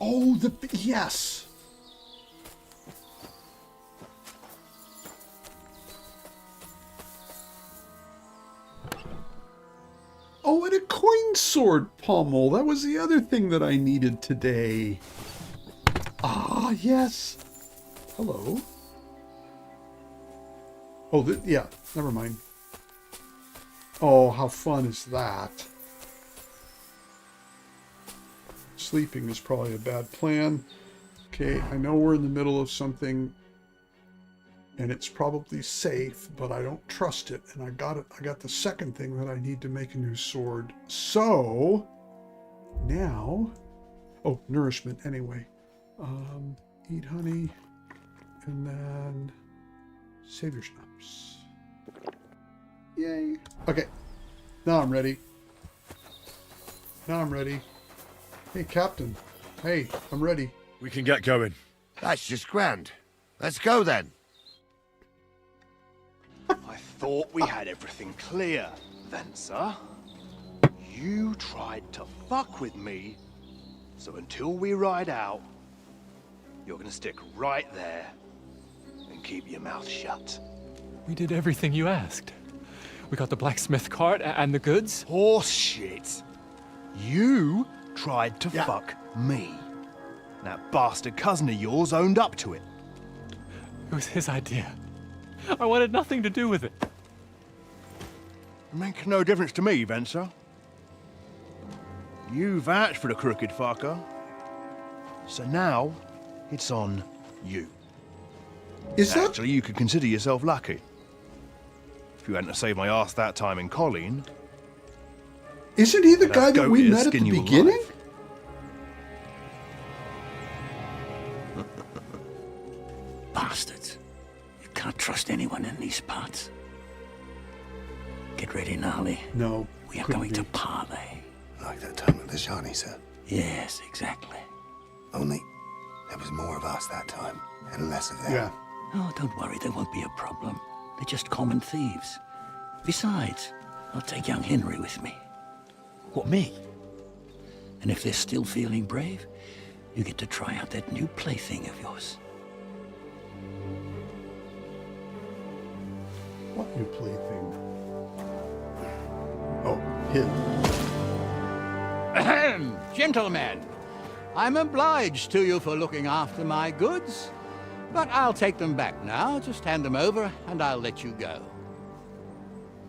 Oh, yes. Oh, and a coin sword pommel. That was the other thing that I needed today. Ah, yes. Hello. Oh, yeah, never mind. Oh, how fun is that? Sleeping is probably a bad plan. Okay, I know we're in the middle of something and it's probably safe, but I don't trust it. And I got it. I got the second thing that I need to make a new sword. So now, oh, nourishment anyway. Eat honey and then save your schnapps. Yay. Okay, now I'm ready. Now I'm ready. Hey, Captain. Hey, I'm ready. We can get going. That's just grand. Let's go then. I thought we had everything clear, then, sir. You tried to fuck with me, so until we ride out, you're gonna stick right there and keep your mouth shut. We did everything you asked. We got the blacksmith cart and the goods. Horse shit. You tried to fuck me. That bastard cousin of yours owned up to it. It was his idea. I wanted nothing to do with it. Make no difference to me, Venser. You vouched for the crooked fucker. So now, it's on you. Actually, you could consider yourself lucky. If you hadn't saved my ass that time in Colleen... Isn't he the guy that we met at the beginning? Bastards. You can't trust anyone in these parts. Get ready, Gnarly. No. We are going to parley. Like that time with the Johnny, sir? Yes, exactly. Only there was more of us that time, and less of them. Yeah. Oh, don't worry, there won't be a problem. They're just common thieves. Besides, I'll take young Henry with me. What, me? And if they're still feeling brave, you get to try out that new plaything of yours. What new plaything? Oh, him. Ahem, gentlemen. I'm obliged to you for looking after my goods, but I'll take them back now. Just hand them over, and I'll let you go.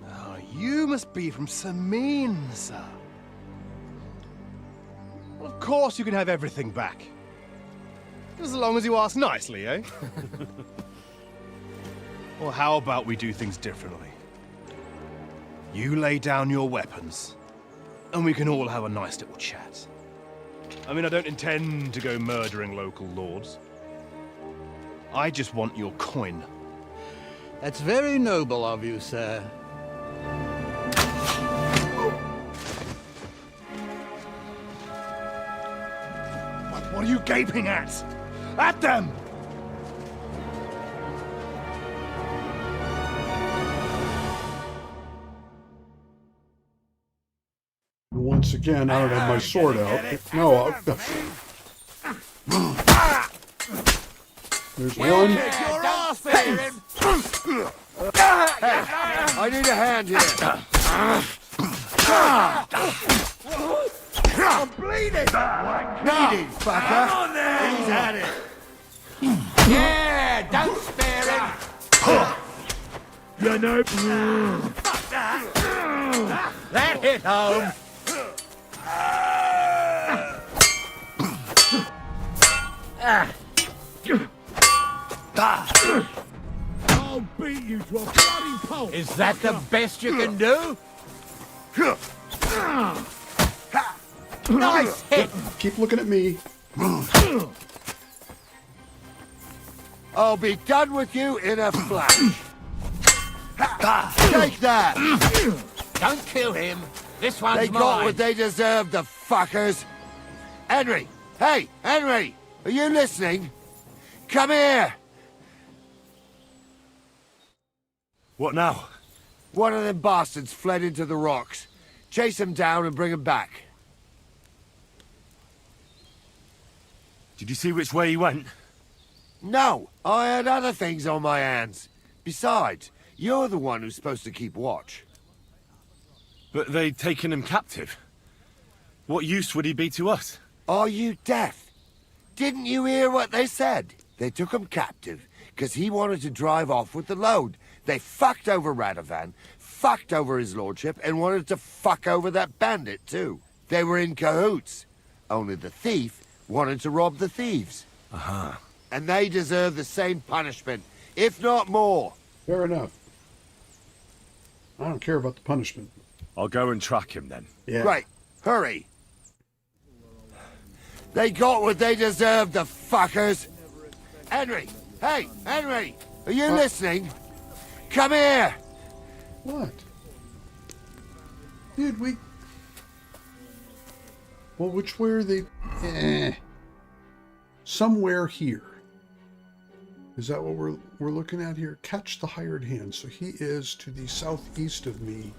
Oh, you must be from Semine, sir. Well, of course you can have everything back. Just as long as you ask nicely, eh? Well, how about we do things differently? You lay down your weapons, and we can all have a nice little chat. I mean, I don't intend to go murdering local lords. I just want your coin. That's very noble of you, sir. What are you gaping at? At them! Once again, I don't have my sword out. No, there's one. I need a hand here. I'm bleeding! Bleeding, fucker. He's had it. Yeah, don't spare him. You know. That hit home. I'll beat you to a bloody pulp! Is that the best you can do? Nice hit! Keep looking at me. I'll be done with you in a flash. Take that! Don't kill him. This one's They mine. got what they deserved, the fuckers. Henry! Hey, Henry! Are you listening? Come here! What now? One of them bastards fled into the rocks. Chase him down and bring him back. Did you see which way he went? No, I had other things on my hands. Besides, you're the one who's supposed to keep watch. But they'd taken him captive. What use would he be to us? Are you deaf? Didn't you hear what they said? They took him captive because he wanted to drive off with the load. They fucked over Radovan, fucked over his lordship, and wanted to fuck over that bandit too. They were in cahoots. Only the thief wanted to rob the thieves. Uh-huh. And they deserve the same punishment, if not more. Fair enough. I don't care about the punishment. I'll go and track him then. Yeah. Right, hurry. They got what they deserved, the fuckers. Henry! Hey, Henry! Are you listening? Come here! What? Dude, well, which way are they? Somewhere here. Is that what we're looking at here? Catch the hired hand. So he is to the southeast of me.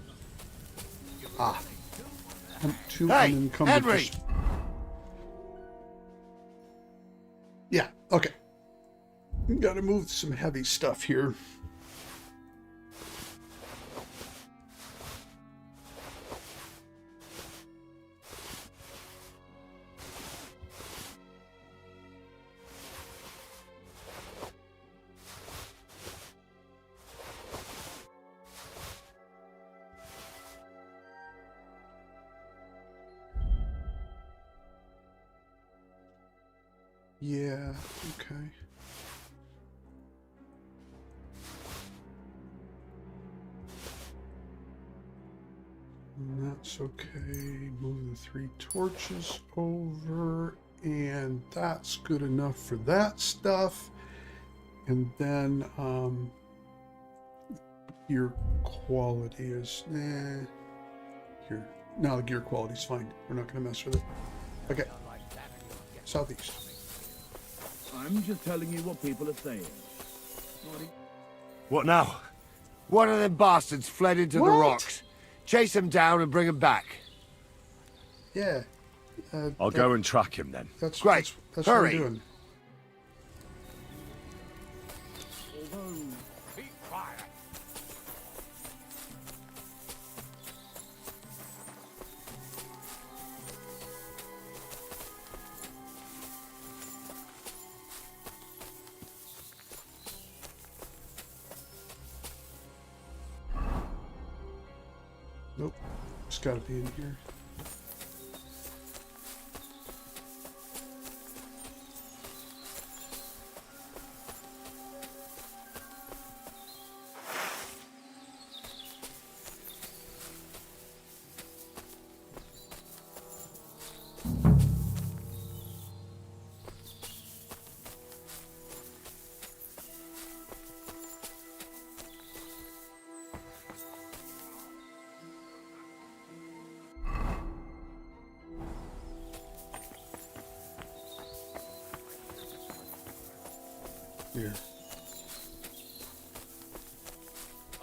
Ah. Two Hey, unencumbered. Henry! Yeah, okay. Gotta move some heavy stuff here. Yeah, okay. And that's okay. Move the 3 torches over, and that's good enough for that stuff. And then gear quality is here. No, the gear quality is fine. We're not going to mess with it. Okay. Southeast. I'm just telling you what people are saying. What now? One of them bastards fled into the rocks. Chase him down and bring him back. Yeah. I'll go and track him then. That's great. That's Hurry. what I'm doing. Nope. It's got to be in here. Here.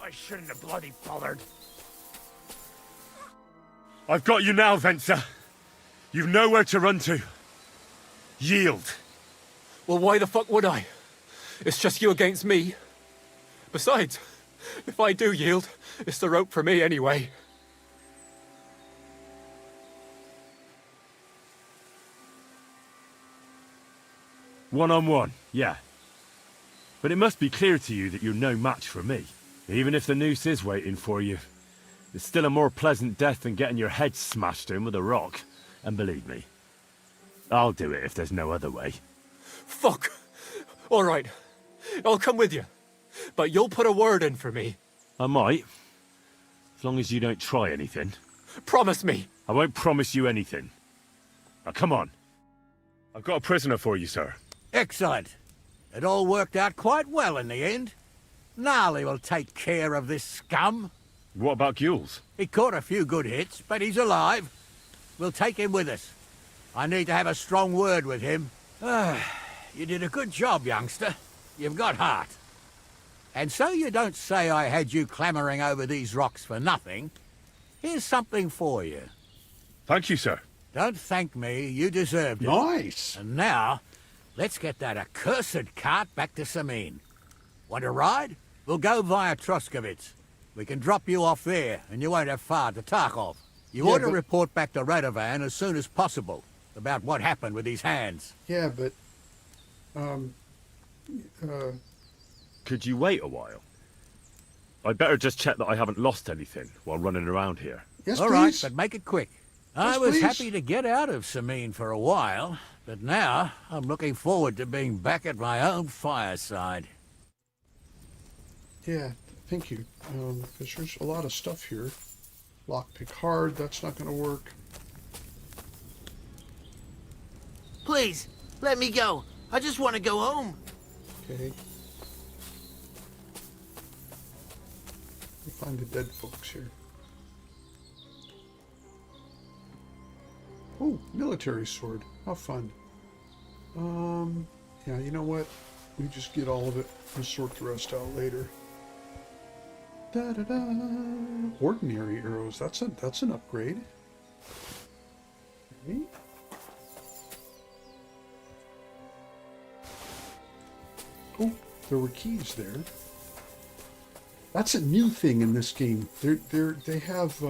I shouldn't have bloody bothered. I've got you now, Venser. You've nowhere to run to. Yield. Well, why the fuck would I? It's just you against me. Besides, if I do yield, it's the rope for me anyway. One-on-one, yeah. But it must be clear to you that you're no match for me. Even if the noose is waiting for you, it's still a more pleasant death than getting your head smashed in with a rock. And believe me, I'll do it if there's no other way. Fuck! All right, I'll come with you. But you'll put a word in for me. I might. As long as you don't try anything. Promise me. I won't promise you anything. Now, come on. I've got a prisoner for you, sir. Excellent. It all worked out quite well in the end. Gnarly will take care of this scum. What about Gules? He caught a few good hits, but he's alive. We'll take him with us. I need to have a strong word with him. You did a good job, youngster. You've got heart. And so you don't say I had you clambering over these rocks for nothing. Here's something for you. Thank you, sir. Don't thank me, you deserved it. Nice. And now, let's get that accursed cart back to Semine. Want to ride? We'll go via Troskovitz. We can drop you off there, and you won't have far to Tarkov. You ought to report back to Radovan as soon as possible about what happened with his hands. Yeah, but... Could you wait a while? I'd better just check that I haven't lost anything while running around here. Yes, All please. right, but make it quick. I was please. happy to get out of Semine for a while, but now I'm looking forward to being back at my own fireside. Yeah, thank you. Because there's a lot of stuff here. Lockpick hard, that's not going to work. Please, let me go. I just want to go home. Okay. We'll find the dead folks here. Oh, military sword. How fun. Yeah, you know what? We just get all of it and sort the rest out later. Da-da-da. Ordinary arrows. That's an upgrade. Okay. Oh, there were keys there. That's a new thing in this game. They have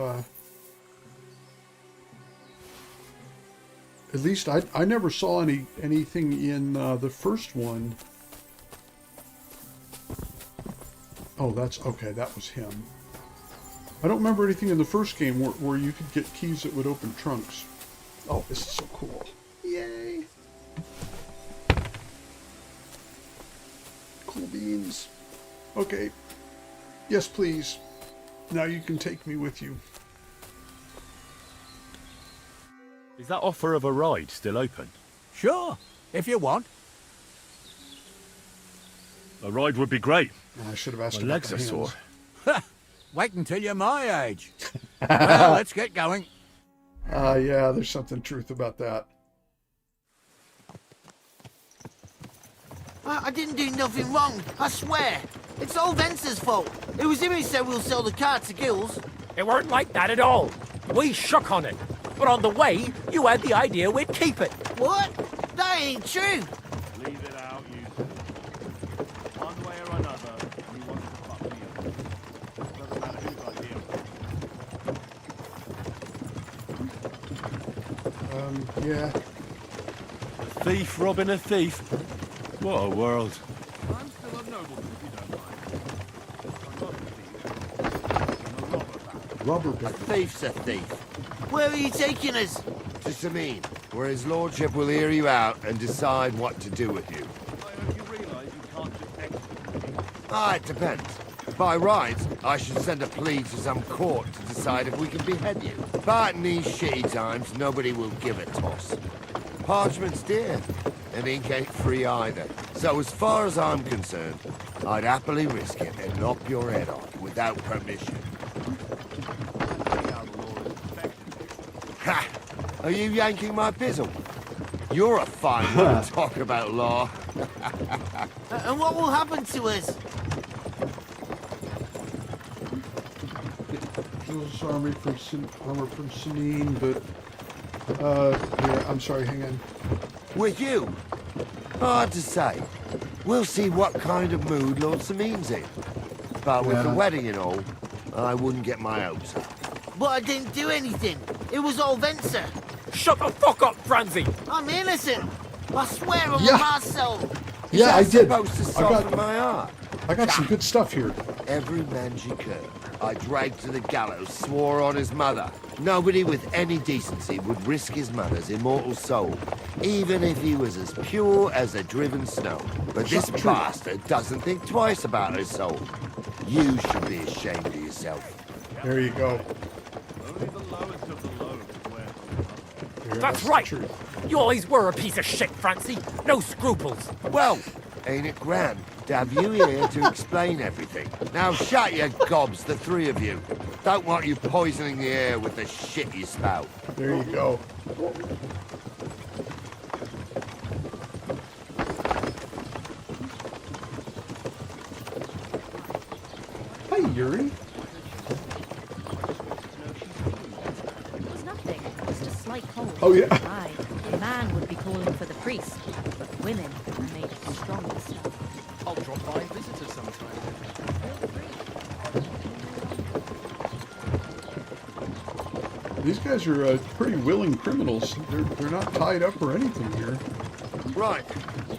at least I never saw anything in the first one. Oh, that's okay. That was him. I don't remember anything in the first game where you could get keys that would open trunks. Oh, this is so cool. Yay. Cool beans. Okay. Yes, please. Now you can take me with you. Is that offer of a ride still open? Sure, if you want. A ride would be great. I should have asked My about legs the are hands. sore. Wait until you're my age. Well, let's get going. Yeah, there's something truth about that. I didn't do nothing wrong, I swear. It's old Enser's fault. It was him who said we'll sell the car to Gills. It weren't like that at all. We shook on it. But on the way, you had the idea we'd keep it. What? That ain't true. Leave it out, you two. One way or another, you want to fuck me up. Doesn't matter whose idea. Yeah. A thief robbing a thief. What a world. I'm still a nobleman, if you don't mind. Rubber A band. thief's a thief. Where are you taking us? To Semine, where his lordship will hear you out and decide what to do with you. I hope you realise you can't just execute me. It depends. By rights, I should send a plea to some court to decide if we can behead you. But in these shitty times, nobody will give a toss. Parchment's dear, and ink ain't free either. So as far as I'm concerned, I'd happily risk it and lop your head off without permission. Ha! Are you yanking my bizzle? You're a fine one to talk about law. And what will happen to us? Jules army from armor from Semine, but here, I'm sorry, hang on. With you? Hard to say. We'll see what kind of mood Lord Semine's in. But with the wedding and all, I wouldn't get my hopes up. But I didn't do anything. It was all Venser. Shut the fuck up, Francie! I'm innocent. I swear on Yeah. my soul. Yeah, I did. Supposed to soften my heart. I got some good stuff here. Every man she could, I dragged to the gallows, swore on his mother. Nobody with any decency would risk his mother's immortal soul, even if he was as pure as a driven snow. But this bastard doesn't think twice about his soul. You should be ashamed of yourself. There you go. That's right! You always were a piece of shit, Francie. No scruples. Well, ain't it grand to have you here to explain everything? Now shut your gobs, the three of you. Don't want you poisoning the air with the shit you spout. There you go. Hi, Yuri. It was nothing, just a slight cold. Oh, yeah. Aye, the man would be calling for the priest, but women are made of stronger stuff. I'll drop by and visit her sometime. These guys are pretty willing criminals. They're not tied up or anything here. Right,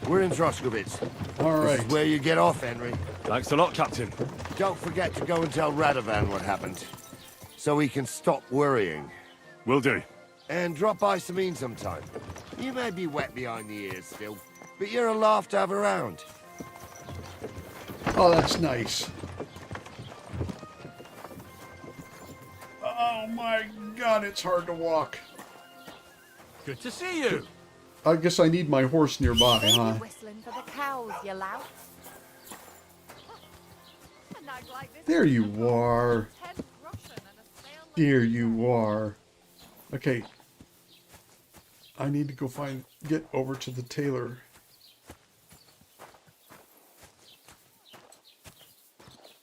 we're in Troskovitz. All right. This is where you get off, Henry. Thanks a lot, Captain. Don't forget to go and tell Radovan what happened, so he can stop worrying. Will do. And drop by Semine sometime. You may be wet behind the ears still, but you're a laugh to have around. Oh, that's nice. Oh my God, it's hard to walk. Good to see you. I guess I need my horse nearby, huh? Whistling for the cows, you lout. There you are. Here you are. Okay. I need to go get over to the tailor.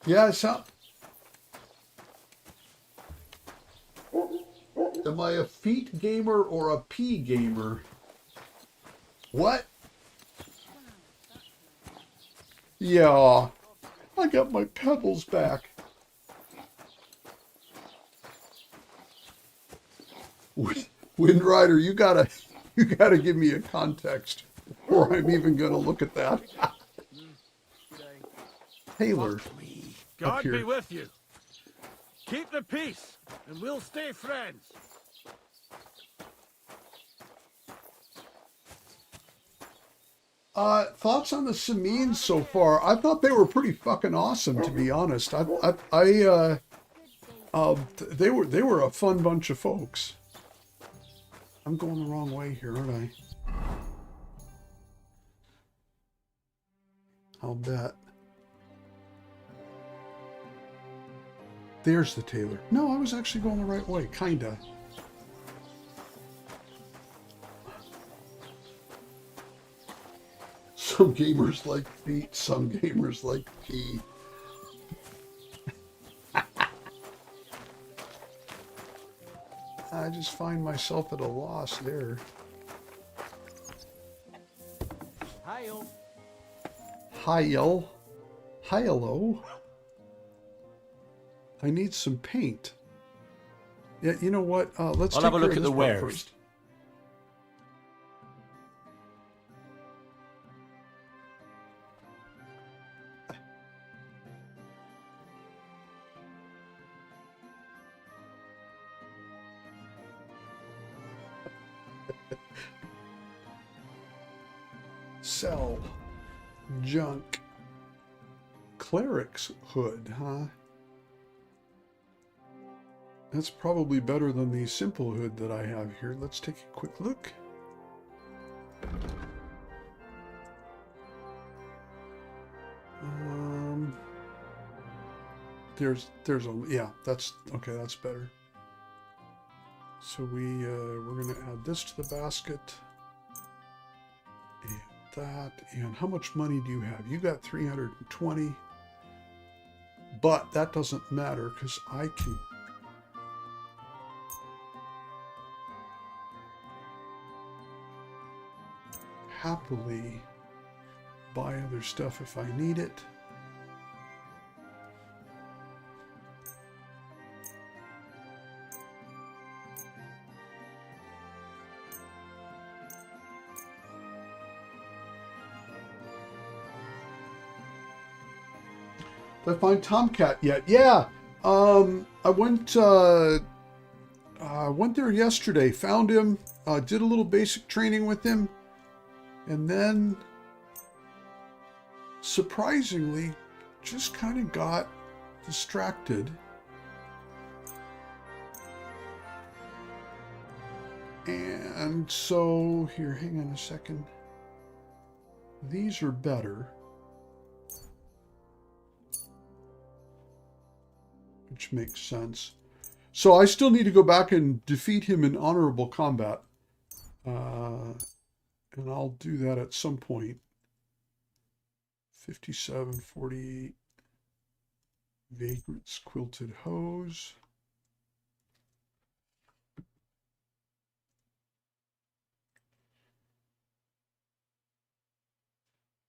Yeah, it's up. Am I a feet gamer or a pea gamer? What? Yeah. I got my Pebbles back. Wind Rider, you gotta give me a context, or I'm even gonna look at that. Taylor. God be with you. Keep the peace, and we'll stay friends. Thoughts on the Semines so far? I thought they were pretty fucking awesome, to be honest. They were a fun bunch of folks. I'm going the wrong way here, aren't I? I'll bet. There's the tailor. No, I was actually going the right way, kinda. Some gamers like feet, some gamers like pee. I just find myself at a loss there. Hi-yo. Hi-yo. Hi-hello. I need some paint. Yeah, you know what? Let's I'll take have a care look of at this the part wares. first. Sell. Junk. Cleric's hood, huh? That's probably better than the simple hood that I have here. Let's take a quick look. There's a, yeah, that's, okay, that's better. So we're gonna add this to the basket. And that. And how much money do you have? You got 320. But that doesn't matter because I can happily buy other stuff if I need it. Did I find Tomcat yet? Yeah. I went there yesterday, found him, did a little basic training with him, and then surprisingly just kind of got distracted. And so here, hang on a second. These are better. Which makes sense. So I still need to go back and defeat him in honorable combat. And I'll do that at some point. 57, 48. Vagrant's Quilted Hose.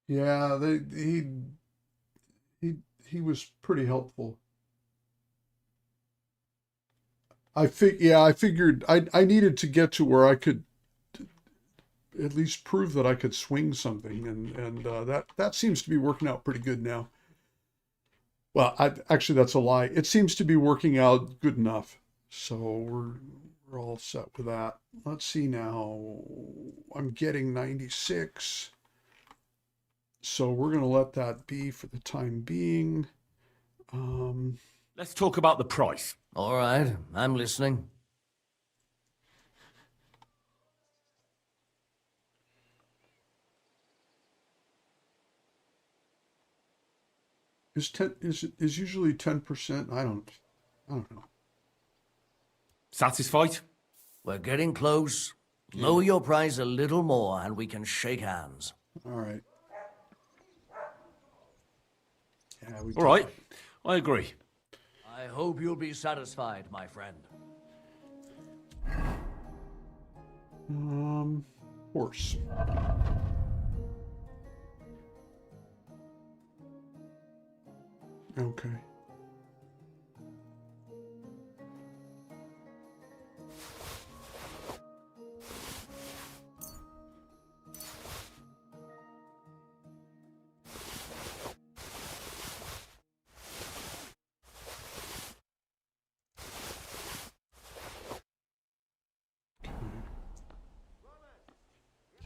Yeah, he was pretty helpful. I figured I needed to get to where I could at least prove that I could swing something, and that seems to be working out pretty good now. Well, actually that's a lie. It seems to be working out good enough, so we're all set with that. Let's see now. I'm getting 96, so we're gonna let that be for the time being. Let's talk about the price. All right, I'm listening. Is usually 10%. I don't know. Satisfied? We're getting close. Lower your price a little more and we can shake hands. All right. Yeah, all right. I agree. I hope you'll be satisfied, my friend. Horse. Okay.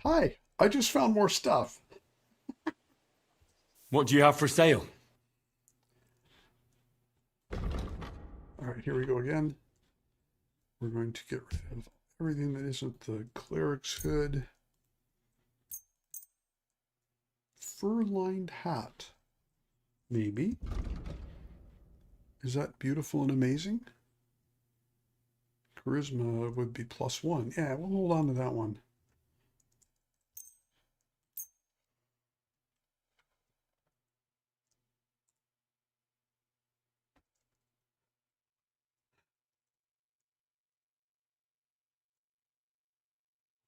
Hi, I just found more stuff. What do you have for sale? All right, here we go again. We're going to get rid of everything that isn't the cleric's hood. Fur-lined hat. Maybe. Is that beautiful and amazing? Charisma would be +1. Yeah, we'll hold on to that one.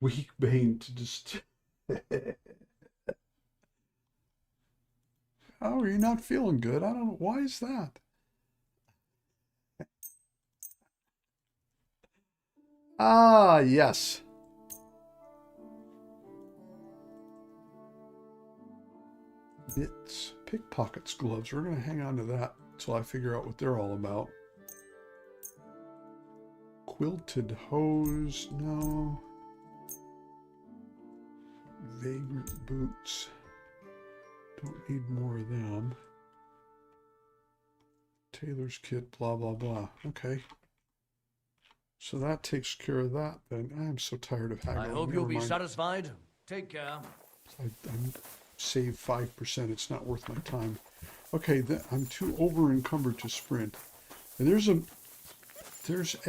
Weak Bane to just... Oh, you're not feeling good. I don't know. Why is that? Ah, yes. Bits. Pickpockets gloves. We're going to hang on to that until I figure out what they're all about. Quilted hose. No. Vagrant boots. Don't need more of them. Tailor's kit, blah, blah, blah. Okay. So that takes care of that then. I'm so tired of haggling. I hope you'll be satisfied. Take care. I save 5%. It's not worth my time. Okay, I'm too over encumbered to sprint. And there's a Certainly.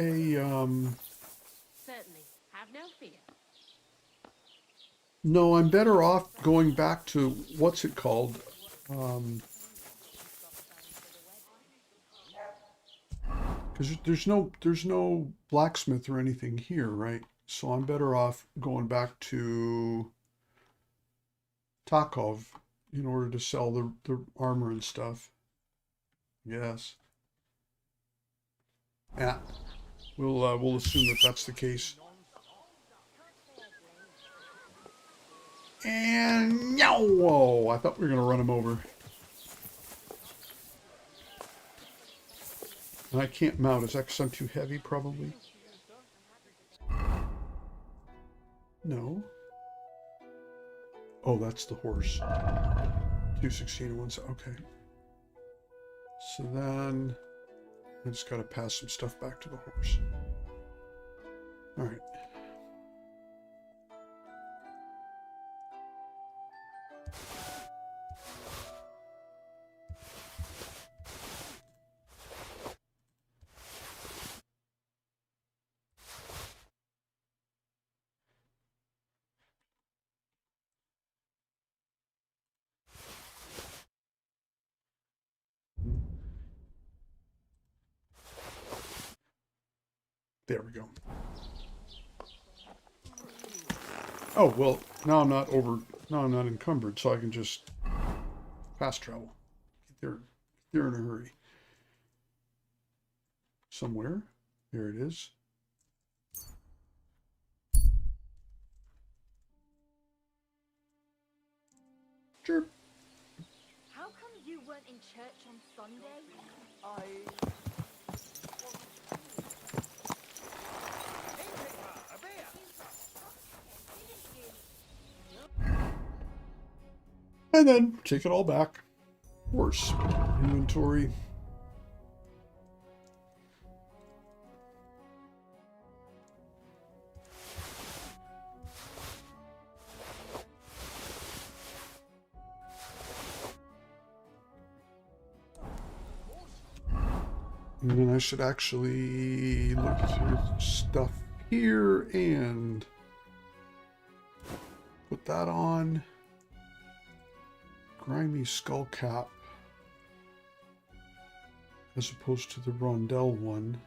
Have no fear. No, I'm better off going back to, what's it called? Because there's no blacksmith or anything here, right? So I'm better off going back to Takov in order to sell the armor and stuff. Yes. Yeah. We'll assume that that's the case. And no, whoa! I thought we were gonna run him over. And I can't mount. Is that because I'm too heavy? Probably. No. Oh, that's the horse. 216 and 1. Okay. So then I just gotta pass some stuff back to the horse. All right. There we go. Oh, well, now I'm not encumbered, so I can just fast travel. Get there in a hurry. Somewhere. There it is. Chirp. How come you weren't in church on Sunday? And then take it all back. Horse. Inventory. And then I should actually look through stuff here and put that on. Grimy skull cap. As opposed to the Rondell one.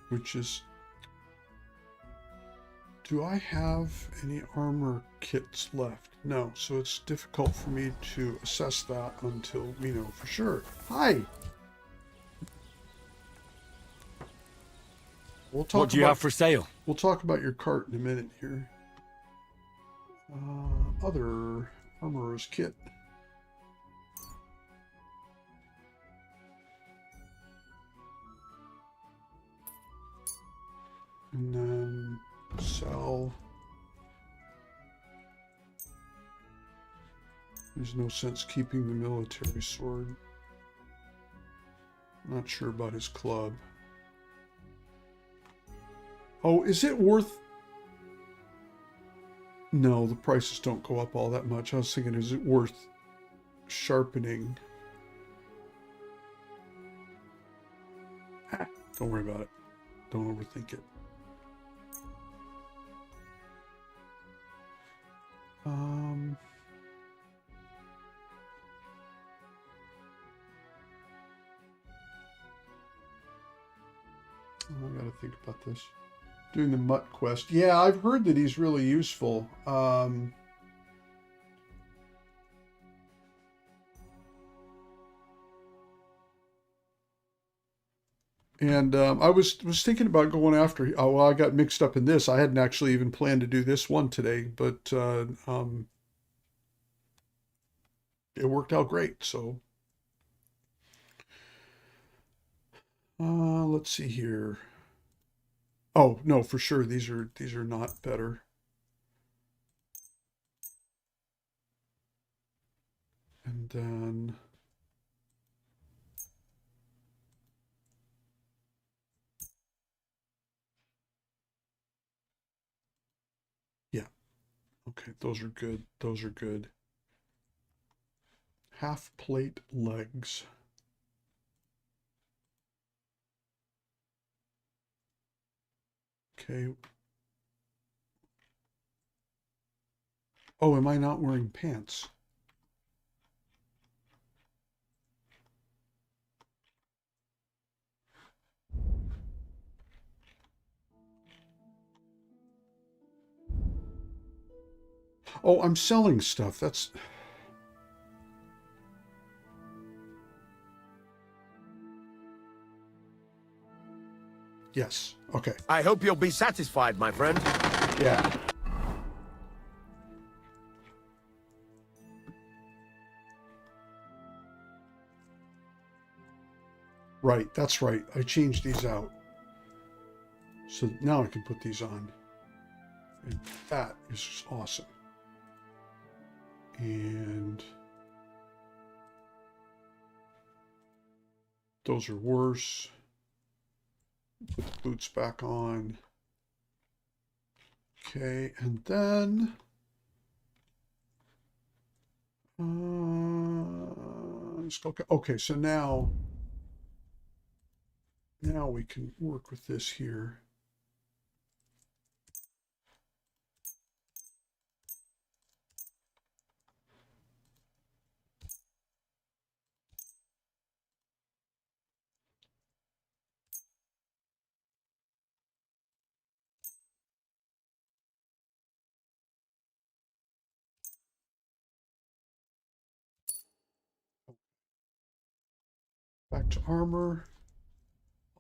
Which is... Do I have any armor kits left? No, so it's difficult for me to assess that until we know for sure. Hi! What do you have for sale? We'll talk about your cart in a minute here. Other armorer's kit. And then sell. There's no sense keeping the military sword. Not sure about his club. Oh, is it worth... No, the prices don't go up all that much. I was thinking, is it worth sharpening? Don't worry about it. Don't overthink it. I gotta think about this. Doing the mutt quest. Yeah, I've heard that he's really useful. And I was thinking about going after. Oh, well, I got mixed up in this. I hadn't actually even planned to do this one today, but it worked out great. So let's see here. Oh no, for sure these are not better. And then. Yeah. Okay, those are good. Those are good. Half plate legs. Okay. Oh, am I not wearing pants? Oh, I'm selling stuff. That's... Yes. Okay. I hope you'll be satisfied, my friend. Yeah. Right, that's right. I changed these out. So now I can put these on. And that is just awesome. And those are worse. Put the boots back on. Okay, and then let's go. Okay, so now we can work with this here. Back to armor.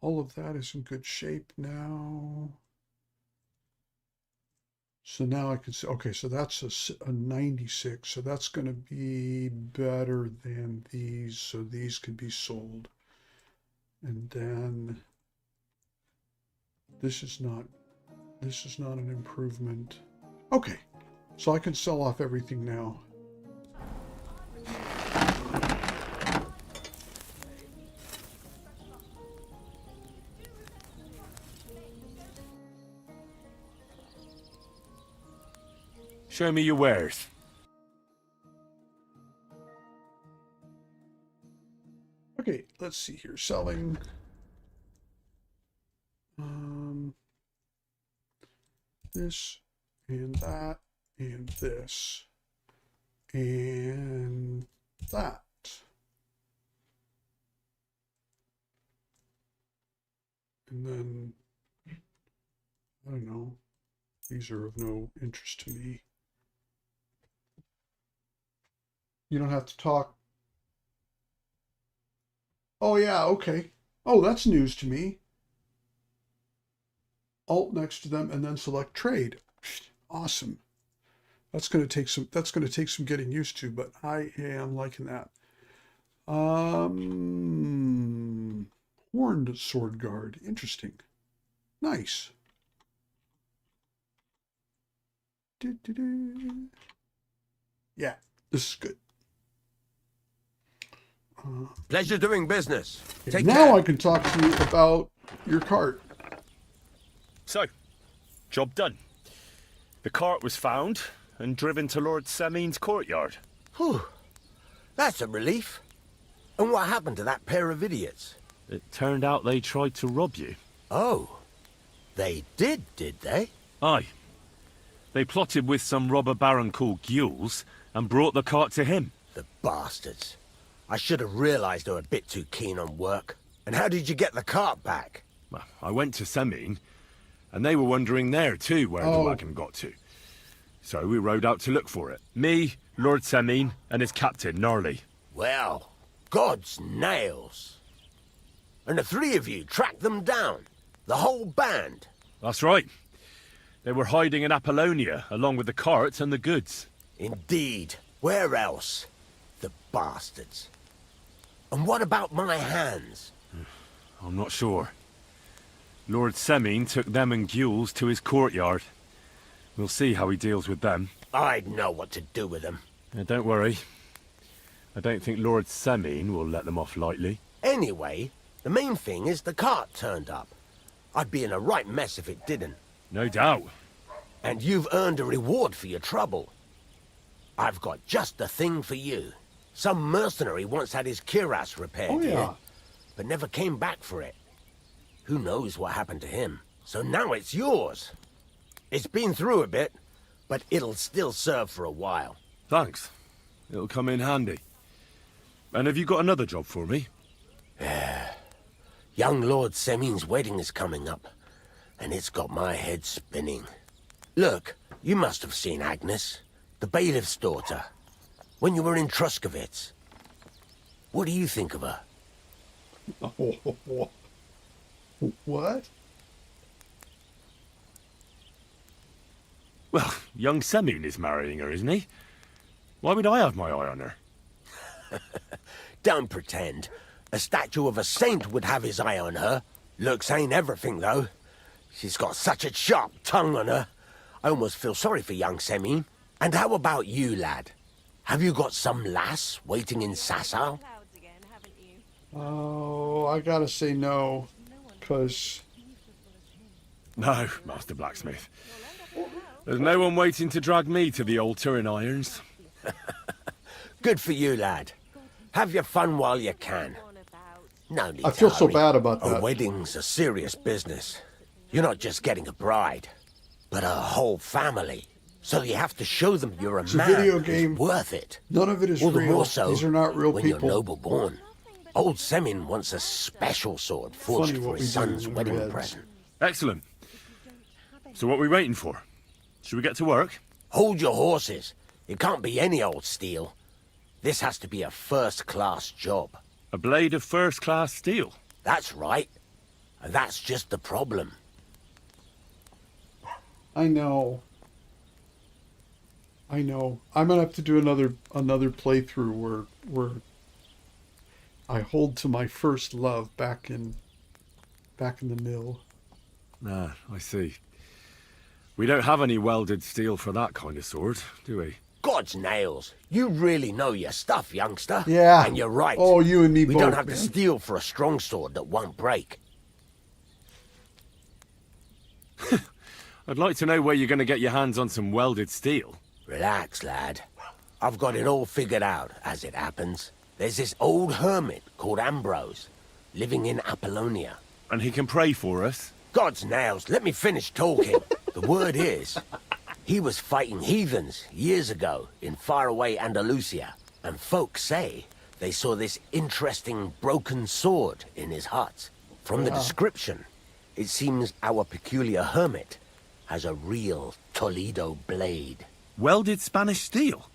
All of that is in good shape now. So now I can see, okay, so that's a 96. So that's going to be better than these. So these can be sold. And then this is not an improvement. Okay, so I can sell off everything now. Show me your wares. Okay, let's see here. Selling. This and that and this and that. And then, I don't know. These are of no interest to me. You don't have to talk. Oh, yeah, okay. Oh, that's news to me. Alt next to them and then select trade. Awesome. That's going to take some getting used to, but I am liking that. Horned sword guard. Interesting. Nice. Yeah, this is good. Pleasure doing business. Take now care. I can talk to you about your cart. So, job done. The cart was found and driven to Lord Semine's courtyard. Whew. That's a relief. And what happened to that pair of idiots? It turned out they tried to rob you. Oh. They did they? Aye. They plotted with some robber baron called Gules and brought the cart to him. The bastards. I should have realized they were a bit too keen on work. And how did you get the cart back? Well, I went to Semine, and they were wondering there too where the wagon got to. So we rode out to look for it. Me, Lord Semine, and his captain, Gnarly. Well, God's nails. And the three of you tracked them down? The whole band? That's right. They were hiding in Apollonia, along with the cart and the goods. Indeed. Where else? The bastards. And what about my hands? I'm not sure. Lord Semine took them and Gules to his courtyard. We'll see how he deals with them. I'd know what to do with them. Don't worry. I don't think Lord Semine will let them off lightly. Anyway, the main thing is the cart turned up. I'd be in a right mess if it didn't. No doubt. And you've earned a reward for your trouble. I've got just the thing for you. Some mercenary once had his cuirass repaired here, but never came back for it. Who knows what happened to him? So now it's yours. It's been through a bit, but it'll still serve for a while. Thanks. It'll come in handy. And have you got another job for me? Young Lord Semine's wedding is coming up, and it's got my head spinning. Look, you must have seen Agnes, the bailiff's daughter, when you were in Troskovitz. What do you think of her? What? Well, young Semine is marrying her, isn't he? Why would I have my eye on her? Don't pretend. A statue of a saint would have his eye on her. Looks ain't everything, though. She's got such a sharp tongue on her. I almost feel sorry for young Semine. And how about you, lad? Have you got some lass waiting in Sasau? Oh, I gotta say no, because... No, Master Blacksmith. There's no one waiting to drag me to the altar in irons. Good for you, lad. Have your fun while you can. No need I feel to so hurry. bad about that. A wedding's a serious business. You're not just getting a bride, but a whole family. So you have to show them you're a It's a man video who's game. worth it. None of it is All the real. more so These are not real when people. you're noble born. Old Semine wants a special sword forged Funny for what his we do son's in our wedding heads. present. Excellent. So what are we waiting for? Should we get to work? Hold your horses. It can't be any old steel. This has to be a first-class job. A blade of first-class steel? That's right. And that's just the problem. I know. I'm gonna have to do another playthrough where I hold to my first love back in the mill. Ah, I see. We don't have any welded steel for that kind of sword, do we? God's nails. You really know your stuff, youngster. Yeah. And you're right. Oh, you and me we both, don't have man. to steal for a strong sword that won't break. I'd like to know where you're going to get your hands on some welded steel. Relax, lad. I've got it all figured out, as it happens. There's this old hermit called Ambrose, living in Apollonia. And he can pray for us? God's nails, let me finish talking. The word is, he was fighting heathens years ago in faraway Andalusia, and folks say they saw this interesting broken sword in his hut. From the Wow. description, it seems our peculiar hermit has a real Toledo blade. Welded Spanish steel?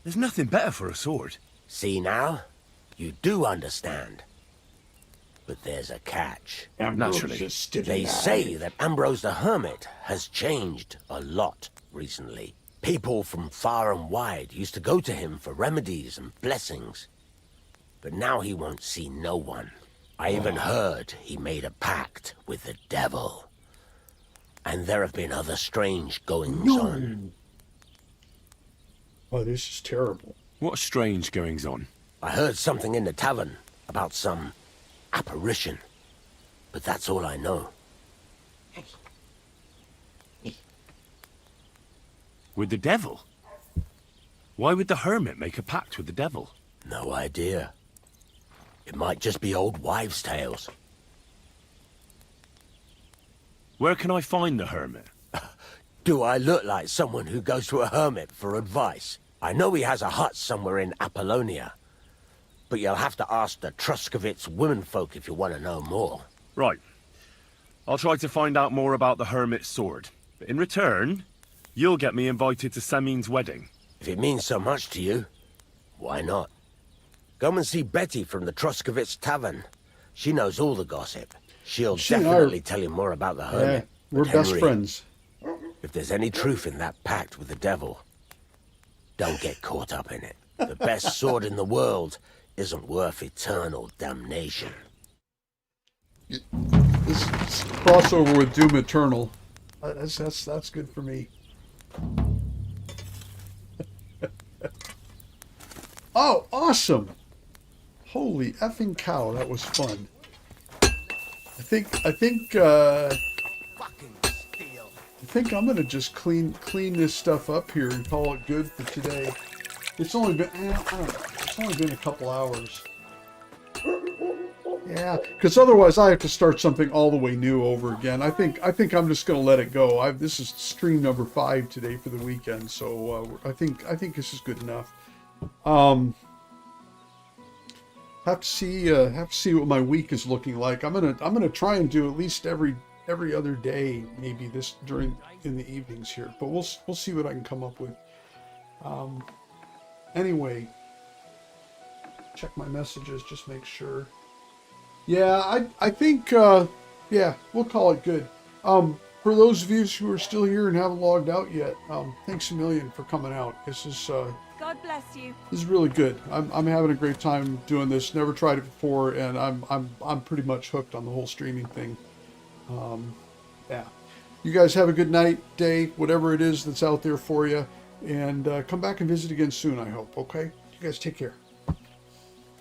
There's nothing better for a sword. See now? You do understand. But there's a catch. Naturally. They say that Ambrose the Hermit has changed a lot recently. People from far and wide used to go to him for remedies and blessings. But now he won't see no one. I even heard he made a pact with the devil. And there have been other strange goings-on. Oh, this is terrible. What strange goings-on? I heard something in the tavern about some apparition. But that's all I know. With the devil? Why would the hermit make a pact with the devil? No idea. It might just be old wives' tales. Where can I find the hermit? Do I look like someone who goes to a hermit for advice? I know he has a hut somewhere in Apollonia. But you'll have to ask the Troskovitz womenfolk if you want to know more. Right. I'll try to find out more about the hermit's sword. But in return, you'll get me invited to Semine's wedding. If it means so much to you, why not? Come and see Betty from the Troskovitz Tavern. She knows all the gossip. She'll She and I definitely are- tell you more about the Yeah, hermit. we're But best Henry, friends. If there's any truth in that pact with the devil, don't get caught up in it. The best sword in the world isn't worth eternal damnation. This crossover with Doom Eternal. That's good for me. Oh, awesome! Holy effing cow, that was fun. I think I'm gonna just clean this stuff up here and call it good for today. It's only been I don't know, it's only been a couple hours. Yeah, because otherwise I have to start something all the way new over again. I think I'm just going to let it go. This is stream number 5 today for the weekend, so I think this is good enough. Have to see what my week is looking like. I'm gonna try and do at least every other day, maybe in the evenings here. But we'll see what I can come up with. Anyway, check my messages, just make sure. Yeah, I think yeah, we'll call it good. For those of you who are still here and haven't logged out yet, thanks a million for coming out. This is God bless you. this is really good. I'm having a great time doing this. Never tried it before, and I'm pretty much hooked on the whole streaming thing. Yeah, you guys have a good night, day, whatever it is that's out there for you, and come back and visit again soon. I hope. Okay, you guys take care.